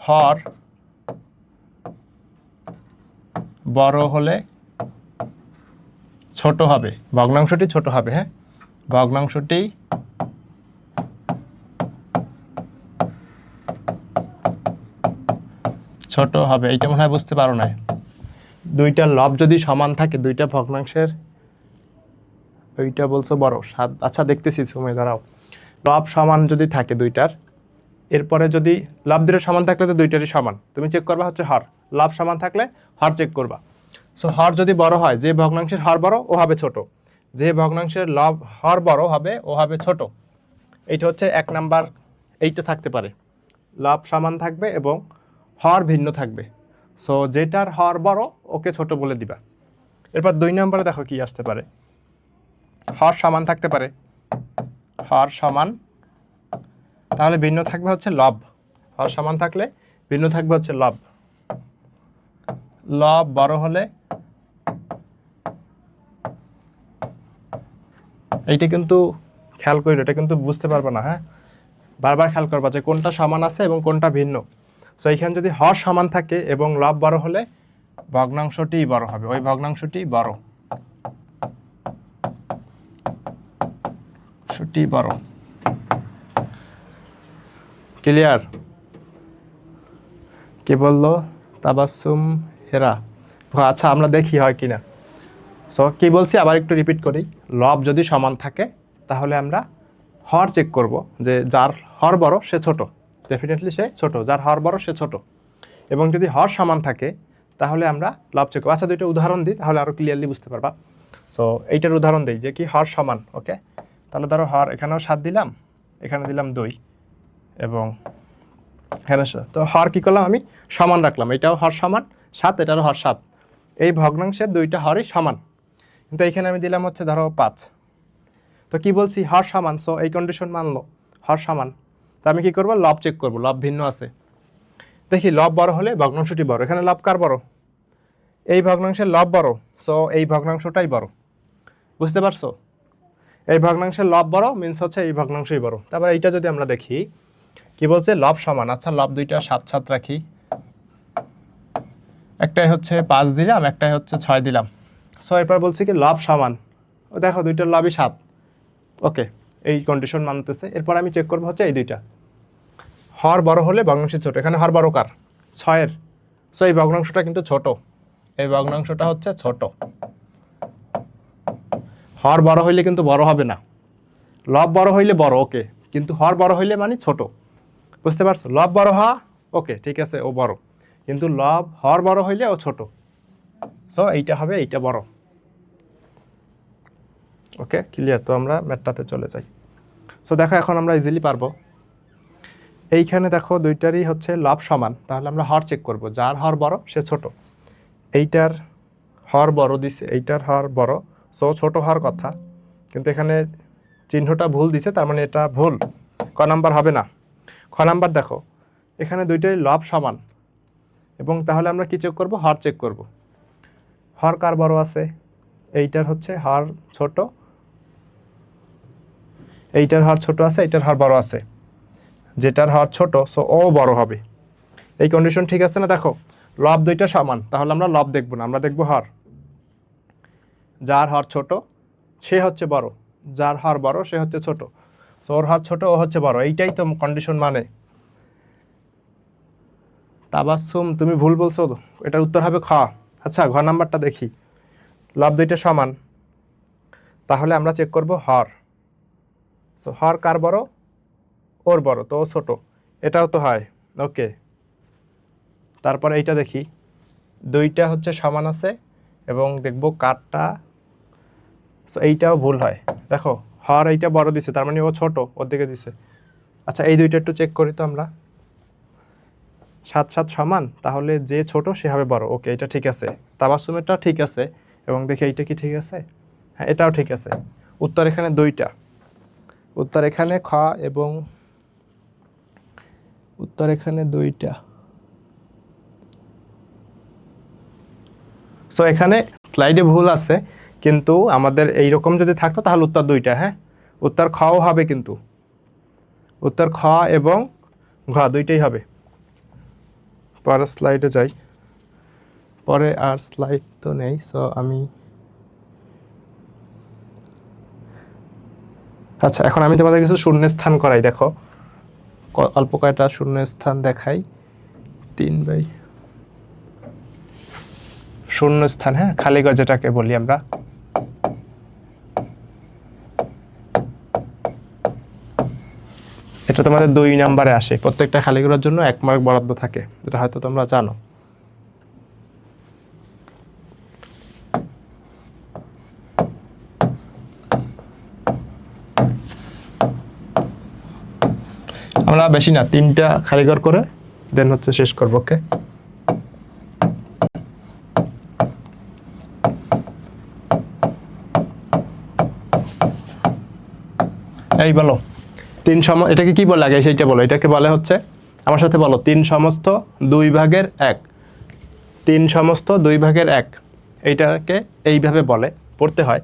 হর বড় হলে ছোট হবে, ভগ্নাংশটি ছোট হবে। হ্যাঁ ভগ্নাংশটি ছোট হবে, এইটা মনে হয় বুঝতে পারো না। দুইটা লব যদি সমান থাকে, দুইটা ভগ্নাংশের, ওইটা বলছো বড় 7, আচ্ছা দেখতেছি সময় দাঁড়াও। লব সমান যদি থাকে দুইটার, এরপরে যদি লব দুটো সমান থাকলে তো দুইটারই সমান, তুমি চেক করবা হচ্ছে হর। লব সমান থাকলে হর চেক করবা। সো হর যদি বড় হয়, যে ভগ্নাংশের হর বড় ও হবে ছোট, যে ভগ্নাংশের লব হর বড় হবে ও হবে ছোট। এইটা হচ্ছে 1 নাম্বার। এইটা থাকতে পারে, লব সমান থাকবে এবং হর ভিন্ন থাকবে। সো যেটার হর বড় ওকে ছোট বলে দিবা। এরপর 2 নম্বরে দেখো কি আসতে পারে। হর সমান থাকতে পারে, হর সমান, তাহলে ভিন্ন থাকবে হচ্ছে লব। হর সমান থাকলে ভিন্ন থাকবে হচ্ছে লব। লব বড় হলে, এইটা কিন্তু খেয়াল করিল, এটা কিন্তু বুঝতে পারবে না। হ্যাঁ বারবার খেয়াল করবা যে কোনটা সমান আছে এবং কোনটা ভিন্ন। সো এইখানে যদি হর সমান থাকে এবং লব বড় হলে ভগ্নাংশটি বড় হবে, ওই ভগ্নাংশটি বড়, সেটি বড়। ক্লিয়ার? কি বললো তাবাসসুম হেরা? আচ্ছা আমরা দেখি হয় কিনা। সো কি বলছি আবার একটু রিপিট করি। লব যদি সমান থাকে তাহলে আমরা হর চেক করব, যে যার হর বড় সে ছোট, ডেফিনেটলি সে ছোট, যার হর বড় সে ছোট। এবং যদি হর সমান থাকে তাহলে আমরা লব চেক করব। আচ্ছা, দুইটা উদাহরণ দিই তাহলে আরও ক্লিয়ারলি বুঝতে পারবা। সো এইটার উদাহরণ দিই যে কি হর সমান, ওকে। তাহলে ধরো হর এখানেও 7 দিলাম, এখানে দিলাম 2, এবং এখানে তো হর কী করলাম আমি সমান রাখলাম, এটাও হর সমান 7, এটারও হর 7, এই ভগ্নাংশের দুইটা হরই সমান। কিন্তু এইখানে আমি দিলাম হচ্ছে ধরো 5, তো কি বলছি হর সমান, সো এই কন্ডিশন মানলো হর সমান। তো আমি কি করব, লব চেক করব, লব ভিন্ন আছে। দেখি লব বড় হলে ভগ্নাংশটি বড়, এখানে লব কার বড়, এই ভগ্নাংশের লব বড়, সো এই ভগ্নাংশটাই বড়, বুঝতে পারছো? এই ভগ্নাংশের লব বড় মিন্স হচ্ছে এই ভগ্নাংশই বড়। তারপর এইটা যদি আমরা দেখি কি বলছে, লব সমান। আচ্ছা, লব দুইটা 7 7 রাখি, একটাই হচ্ছে 5 দিলাম, একটাই হচ্ছে 6 দিলাম। সো এরপর বলছি কি লব সমান, ও দেখো দুইটার লবই 7, ওকে, এই কন্ডিশন মানতেছে। এরপর আমি চেক করবো হচ্ছে এই দুইটা হর বড় হলে ভগ্নাংশ ছোট, এখানে হর বড় কার 6-এর, সো এই ভগ্নাংশটা কিন্তু ছোট, এই ভগ্নাংশটা হচ্ছে ছোট। হর বড় হইলে কিন্তু বড় হবে না, লব বড় হইলে বড়, ওকে, কিন্তু হর বড় হইলে মানে ছোট, বুঝতে পারছো? লব বড় হওয়া ওকে ঠিক আছে, ও বড়, কিন্তু লব হর বড় হইলে ও ছোট, সো এইটা হবে এইটা বড়। ওকে, ক্লিয়ার? তো আমরা ম্যাথটাতে চলে যাই। সো দেখো এখন আমরা ইজিলি পারবো। এইখানে দেখো দুইটারই হচ্ছে লব সমান, তাহলে আমরা হর চেক করব, যার হর বড় সে ছোট। এইটার হর বড় দিছে, এইটার হর বড়, সো ছোট হওয়ার কথা, কিন্তু এখানে চিহ্নটা ভুল দিছে, তার মানে এটা ভুল, ক নাম্বার হবে না। খ নাম্বার দেখো এখানে দুইটারই লব সমান, এবং তাহলে আমরা কি চেক করব, হর চেক করব। হর কার বড় আছে, এইটার হচ্ছে হর ছোট, এইটার হর ছোট আছে, এইটার হর বড় আছে, যেটার হর ছোট সো ও বড় হবে। এই কন্ডিশন ঠিক আছে না? দেখো লব দুইটা সমান, তাহলে আমরা লব দেখব না, আমরা দেখব হর। যার হর ছোট সে হচ্ছে বড়, যার হর বড় সে হচ্ছে ছোট, সো ওর হর ছোট ও হচ্ছে বড়, এইটাই তো কন্ডিশন মানে। তাবাসসুম তুমি ভুল বলছো, এটার উত্তর হবে খ। আচ্ছা, ঘ নাম্বারটা দেখি, লব দুইটা সমান, তাহলে আমরা চেক করব হর। সো হর কার বড়, ওর বড়, তো ও ছোট, এটাও তো হয়, ওকে। তারপরে এইটা দেখি, দুইটা হচ্ছে সমান আছে, এবং দেখব কারটা, সো এইটাও ভুল হয়। দেখো হর এইটা বড় দিছে, তার মানে ও ছোট, ওর দিকে দিছে। আচ্ছা, এই দুইটা একটু চেক করি তো আমরা, 7 7 সমান, তাহলে যে ছোট সে হবে বড়, ওকে, এটা ঠিক আছে। তাবাসসুমেরটাও ঠিক আছে, এবং দেখি এইটা কি ঠিক আছে, হ্যাঁ এটাও ঠিক আছে। উত্তর এখানে দুইটা, উত্তর এখানে খ, এবং উত্তর এখানে দুইটা। সো এখানে স্লাইডে ভুল আছে, কিন্তু আমাদের এইরকম যদি থাকতো তাহলে উত্তর দুইটা, হ্যাঁ উত্তর খও হবে, কিন্তু উত্তর খ এবং ঘ দুইটাই হবে। পরের স্লাইডে যাই, পরে আর স্লাইড তো নেই, সো আমি আচ্ছা এখন আমি তোমাদের কিছু শূন্যস্থান করাই। দেখো অল্প কয়টা শূন্যস্থান দেখাই, 3 শূন্যস্থান, হ্যাঁ খালি ঘর যেটাকে বলি আমরা। এটা তোমাদের 2 নাম্বারে আসে, প্রত্যেকটা খালি ঘরের জন্য 1 মার্ক বরাদ্দ থাকে, যেটা হয়তো তোমরা জানো। আমরা বেশি না 3টা খালি ঘর করে দেন হচ্ছে শেষ করবো, ওকে। এই বলো 3 এটাকে কি বলে, আগে সেইটা বলো। এটাকে বলে হচ্ছে, আমার সাথে বলো, 3 সমস্ত 2 ভাগের 1, 3 সমস্ত 2 ভাগের 1, এইটাকে এইভাবে বলে, পড়তে হয়।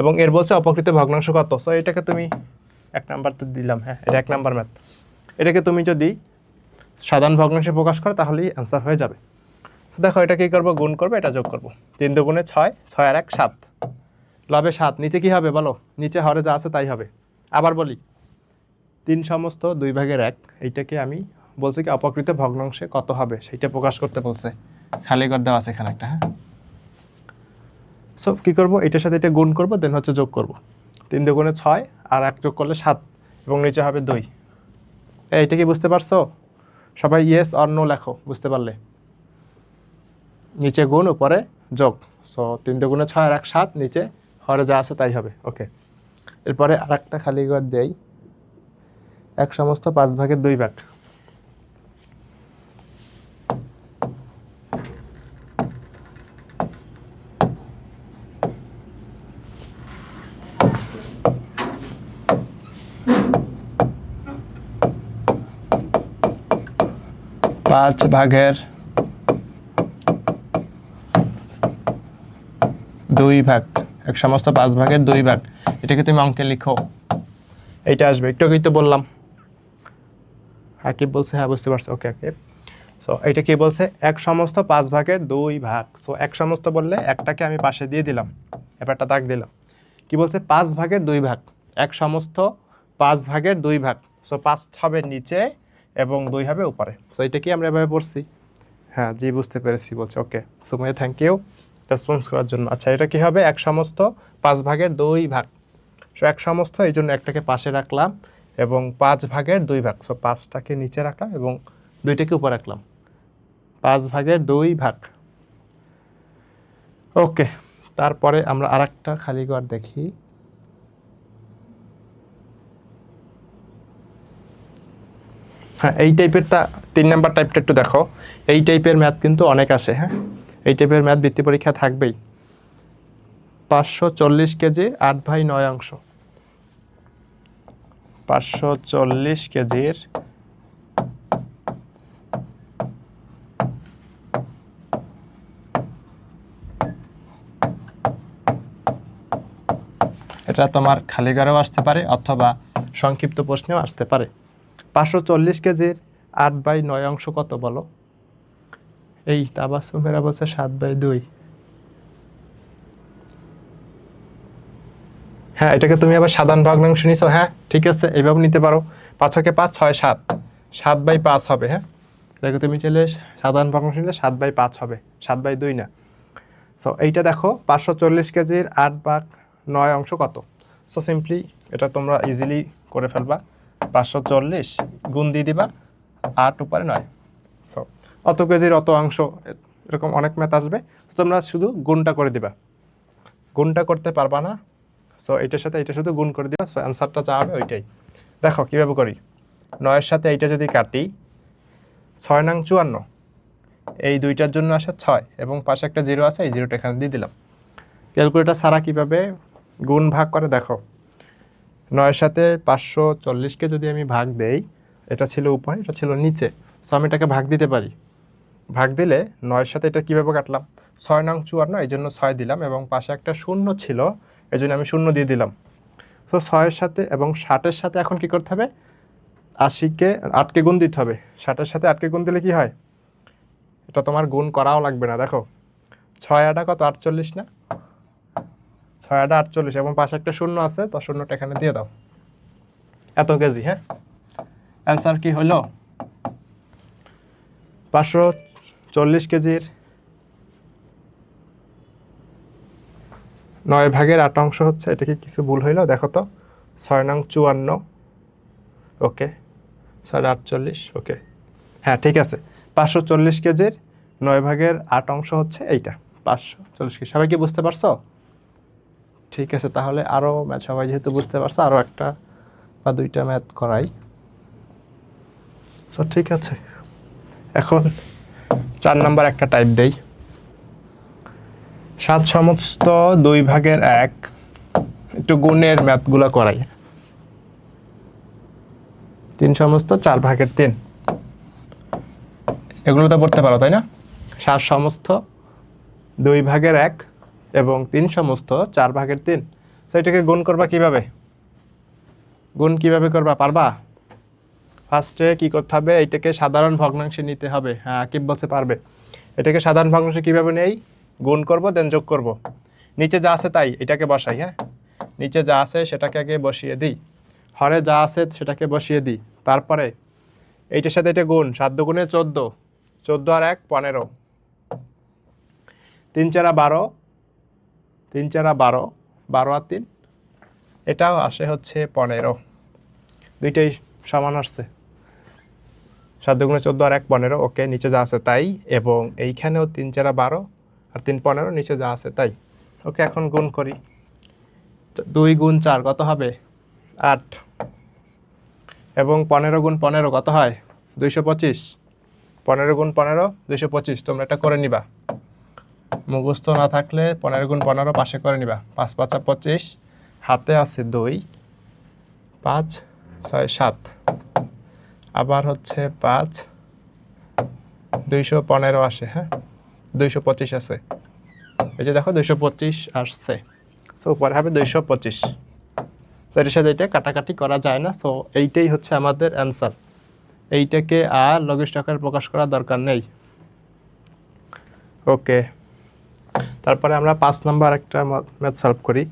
এবং এর বলছে অপকৃত ভগ্নাংশ কত, সো এটাকে তুমি 1 নাম্বার তো দিলাম, হ্যাঁ এটা 1 নাম্বার ম্যাথ। এটাকে তুমি যদি সাধারণ ভগ্নাংশে প্রকাশ করো তাহলেই অ্যান্সার হয়ে যাবে। তো দেখো এটা কী করবো, গুণ করবো, এটা যোগ করবো, 3 দুগুণে 6, 6 আর 1 7, লবে 7, নিচে কি হবে বলো, নিচে হরে যা আছে তাই হবে। আবার বলি 3 সমস্ত 2 ভাগের 1, এইটাকে আমি বলছি কি অপকৃত ভগ্নাংশে কত হবে সেইটা প্রকাশ করতে বলছে, খালি ঘর দেওয়া আছে এখানে একটা, হ্যাঁ। সো কী করবো, এটার সাথে এটা গুণ করবো, দেন হচ্ছে যোগ করবো, 3 দুগুণে 6 আর 1 যোগ করলে 7, এবং নিচে হবে 2। এইটা কি বুঝতে পারছো? সবাই ইয়েস অর নো লেখো বুঝতে পারলে। নিচে গুণ উপরে যোগ, সো 3 দুগুণে 6 আর 1 7, নিচে হরে যা আছে তাই হবে। ওকে, এরপরে আরেকটা খালি ঘর দেই, 1 সমস্ত 5 ভাগের 2 ভাগ। পাঁচ ভাগের 2 ভাগ, 1 সমস্ত 5 ভাগের 2 ভাগ, এটাকে তুমি অঙ্কে লিখো। এইটা আসবে, একটু আগেই তো বললাম। আকিব বলছে হ্যাঁ বুঝতে পারছো। ওকে আকিব, সো এইটা কি বলছে? 1 সমস্ত 5 ভাগের 2 ভাগ। সো 1 সমস্ত বললে একটাকে আমি পাশে দিয়ে দিলাম, এবার একটা দাগ দিলাম। কি বলছে? 5 ভাগের 2 ভাগ, 1 সমস্ত 5 ভাগের 2 ভাগ। সো 5 হবে নিচে এবং 2 হবে উপরে। সো এটা কি আমরা এভাবে পড়ছি? হ্যাঁ জি বুঝতে পেরেছি বলছে। ওকে সুমাইয়া, থ্যাংক ইউ রেসপন্স করার জন্য। আচ্ছা, এটা কি হবে? 1 সমস্ত 5 ভাগের 2 ভাগ। সো 1 সমস্ত, এই জন্য একটাকে পাশে রাখলাম, এবং 5 ভাগের 2 ভাগ। সো 5টাকে নিচে রাখলাম এবং 2টাকে উপরে রাখলাম। 5 ভাগের 2 ভাগ। ওকে, তারপরে আমরা আরেকটা খালি ঘর দেখি। হ্যাঁ, এই টাইপেরটা 3 নাম্বার টাইপটা একটু দেখো। এই টাইপের ম্যাথ কিন্তু অনেক আসে। হ্যাঁ, এই টাইপের ম্যাথ বৃত্তি পরীক্ষা থাকবেই। 540 কেজি 8/9 অংশ। 540 কেজির এটা তোমার খালি ঘরেও আসতে পারে অথবা সংক্ষিপ্ত প্রশ্নেও আসতে পারে। 540 কেজির 8/9 অংশ কত বলো? এই তাবাসুমেরা বলছে 7/2। হ্যাঁ, এটাকে তুমি আবার সাধারণ ভগ্নাংশ নিছো। হ্যাঁ ঠিক আছে, এইভাবে নিতে পারো। 5 × 5 = 6, 7, 7/5 হবে। হ্যাঁ, দেখো তুমি চাইলে সাধারণ ভগ্নাংশ নিলে 7/5 হবে, 7/2 না। সো এইটা দেখো 540 কেজির 8/9 অংশ কত? সো সিম্পলি এটা তোমরা ইজিলি করে ফেলবা। 540 গুণ দিয়ে দিবা 8 উপরে 9। সো অত কেজির অত অংশ, এরকম অনেক ম্যাথ আসবে, তোমরা শুধু গুণটা করে দিবা। গুণটা করতে পারবা না, সো এটার সাথে এটা শুধু গুণ করে দিবা। সো অ্যান্সারটা যা হবে ওইটাই। দেখো কীভাবে করি। 9-এর সাথে এইটা যদি কাটি, 6 নং 54, এই দুইটার জন্য আসে 6 এবং পাশে একটা 0 আছে, এই 0টা এখানে দিয়ে দিলাম। ক্যালকুলেটর ছাড়া কীভাবে গুণ ভাগ করে দেখো। 9-এর সাথে 540কে যদি আমি ভাগ দেই, এটা ছিল উপরে, এটা ছিল নিচে, সো আমি এটাকে ভাগ দিতে পারি। ভাগ দিলে 9-এর সাথে এটা কীভাবে কাটলাম? 6 নং 54, এই জন্য 6 দিলাম, এবং পাশে একটা 0 ছিল, এই জন্য আমি 0 দিয়ে দিলাম। সো 6-এর সাথে এবং 60-এর সাথে এখন কী করতে হবে? 80কে 8কে গুণ দিতে হবে। 60-এর সাথে 8কে গুণ দিলে কি হয়? এটা তোমার গুণ করাও লাগবে না। দেখো 6 8 কত? 48 না? 6 8 48, এবং পাশে একটা 0 আছে, তো 0টা এখানে দিয়ে দাও। এত কেজি। হ্যাঁ, অ্যান্সার কি হলো? 540 কেজির 9 ভাগের 8 অংশ হচ্ছে, এটা কি কিছু ভুল হইলো? দেখো তো, 6 নং 54, ওকে, 6 48, ওকে, হ্যাঁ ঠিক আছে। 540 কেজির 9 ভাগের 8 অংশ হচ্ছে এইটা 540 কেজি। সবাই কি বুঝতে পারছো? ঠিক আছে, তাহলে আরও ম্যাথ সবাই যেহেতু বুঝতে পারছো, আরও একটা বা দুইটা ম্যাথ করাই। সো ঠিক আছে, এখন 4 নাম্বার একটা টাইপ দেই। 7 সমস্ত 2 ভাগের 1, একটু গুণের ম্যাথগুলো করাই। 3 সমস্ত 4 ভাগের 3, এগুলো তো পড়তে পারো তাই না? 7 সমস্ত 2 ভাগের 1 এবং 3 সমস্ত 4 ভাগের 3। তো এটাকে গুণ করবা কিভাবে? গুণ কিভাবে করবা, পারবা? ফার্স্টে কি করতে হবে? এটাকে সাধারণ ভগ্নাংশে নিতে হবে। হ্যাঁ, আকিব বলছে পারবে। এটাকে সাধারণ ভগ্নাংশে কীভাবে নেই? গুণ করব, দেন যোগ করব। নিচে যা আছে তাই এটাকে বসাই। হ্যাঁ, নিচে যা আছে সেটাকে আগে বসিয়ে দিই, হরে যা আছে সেটাকে বসিয়ে দিই, তারপরে এইটার সাথে এটা গুণ। 7 দুগুণে 14, 14 আর 1 15, 3 4 12, 3 4 12, 12 আর 3, এটাও আসে হচ্ছে 15। দুইটাই সমান আসছে। 7 দুগুণে 14 আর 1 15, ওকে, নিচে যা আছে তাই, এবং এইখানেও 3 4 12 আর 3 15, নিচে যা আছে তাই। ওকে, এখন গুণ করি। 2 গুণ 4 কত হবে? 8, এবং 15 গুণ 15 কত হয়? 225। 15 গুণ 15 225। তোমরা এটা করে নিবা, মুখস্থ না থাকলে 15 গুণ 15 পাশে করে নিবা। 5 5 25, হাতে আছে 2, 5 6 7, আবার হচ্ছে 5, 215 আসে, হ্যাঁ 225 আছে, এই যে দেখো 225 আসছে। সো উপরে হবে 225। সো এটার সাথে এটা কাটাকাটি করা যায় না। সো এইটাই হচ্ছে আমাদের অ্যান্সার। এইটাকে আর লঘিষ্ঠ আকারে প্রকাশ করার দরকার নেই। ওকে, তারপরে আমরা 5 নাম্বার একটা ম্যাথ সলভ করি।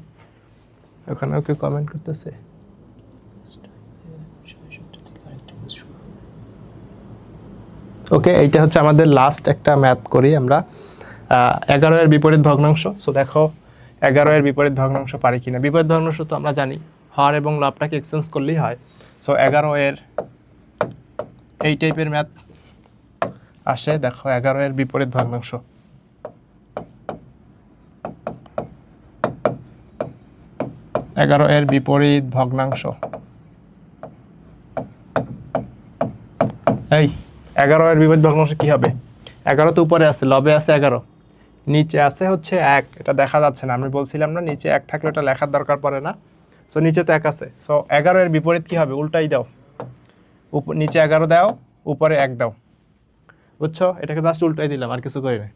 ওখানেও কি কমেন্ট করতেছে? ওকে, এইটা হচ্ছে আমাদের লাস্ট একটা ম্যাথ করি আমরা। 11 এর বিপরীত ভগ্নাংশ। সো দেখো 11 এর বিপরীত ভগ্নাংশ পারি কিনা। বিপরীত ভগ্নাংশ তো আমরা জানি, হর এবং লবটাকে এক্সচেঞ্জ করলেই হয়। সো 11 এর এই টাইপের ম্যাথ আসে। দেখো 11 এর বিপরীত ভগ্নাংশ, এর বিপরীত ভগ্নাংশ। এই 11 এর বিপরীত ভগ্নাংশ কি হবে? 11 তো উপরে আছে, লবে আছে 11, নিচে আছে হচ্ছে 1। এটা দেখা যাচ্ছে না, আমি বলছিলাম না নিচে 1 থাকলে ওটা লেখার দরকার পড়ে না। সো নিচে তো 1 আছে। সো 11 এর বিপরীত কি হবে? উল্টাই দাও, নিচে 11 দাও, উপরে 1 দাও। বুঝছো? এটাকে জাস্ট উল্টাই দিলাম, আর কিছু করি না।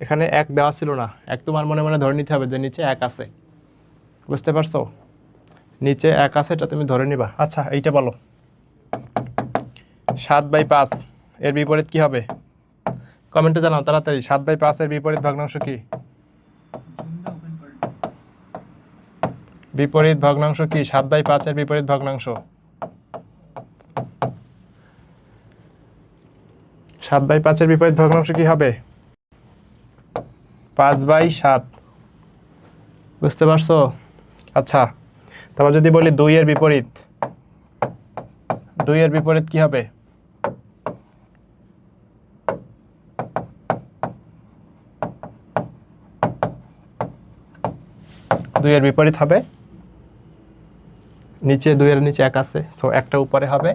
এখানে 1 দেওয়া ছিল না, 1 তোমার মনে মনে ধরে নিতে হবে যে নিচে 1 আছে। বুঝতে পারছো? নিচে 1 আছে, এটা তুমি ধরে নিবা। আচ্ছা, এইটা বলো 7/5 এর বিপরীত কি হবে? কমেন্টে জানাও তাড়াতাড়ি। 7/5 এর বিপরীত ভগ্নাংশ কি? বিপরীত ভগ্নাংশ কি? 7/5 এর বিপরীত ভগ্নাংশ 7/5 এর বিপরীত ভগ্নাংশ কি হবে? 5/7। বুঝতে পারছো? আচ্ছা, তারপর যদি বলি 2 এর বিপরীত, 2 এর বিপরীত কি হবে? দুই এর বিপরীত হবে, নিচে 2 এর নিচে 1 আছে, সো একটা উপরে হবে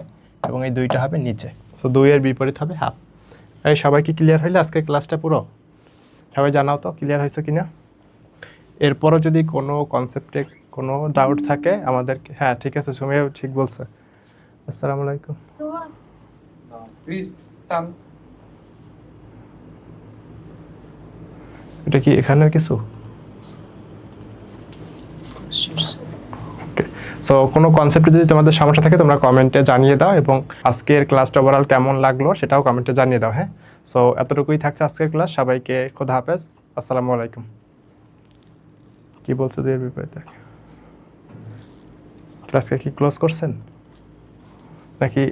এবং এই 2টা হবে নিচে। সো 2 এর বিপরীত হবে হাফ। এই সবাই কি ক্লিয়ার হইলো আজকে ক্লাসটা পুরো? সবাই জানাও তো ক্লিয়ার হয়েছে কিনা। এরপরও যদি কোনো কনসেপ্টে কোনো ডাউট থাকে আমাদেরকে, হ্যাঁ ঠিক আছে, সুমিও ঠিক বলছে। আসসালামু আলাইকুম। এটা কি এখানের কিছু? সো কোনো কনসেপ্টে যদি তোমাদের সমস্যা থাকে তোমরা কমেন্টে জানিয়ে দাও, এবং আজকের ক্লাসটা ওভারঅল কেমন লাগলো সেটাও কমেন্টে জানিয়ে দাও। হ্যাঁ, সো এতটুকুই থাকছে আজকের ক্লাস। সবাইকে খোদা হাফেজ, আসসালামু আলাইকুম। কি বলছো 2 এর বিপরীতে? ক্লাসকে কি ক্লোজ করছেন নাকি?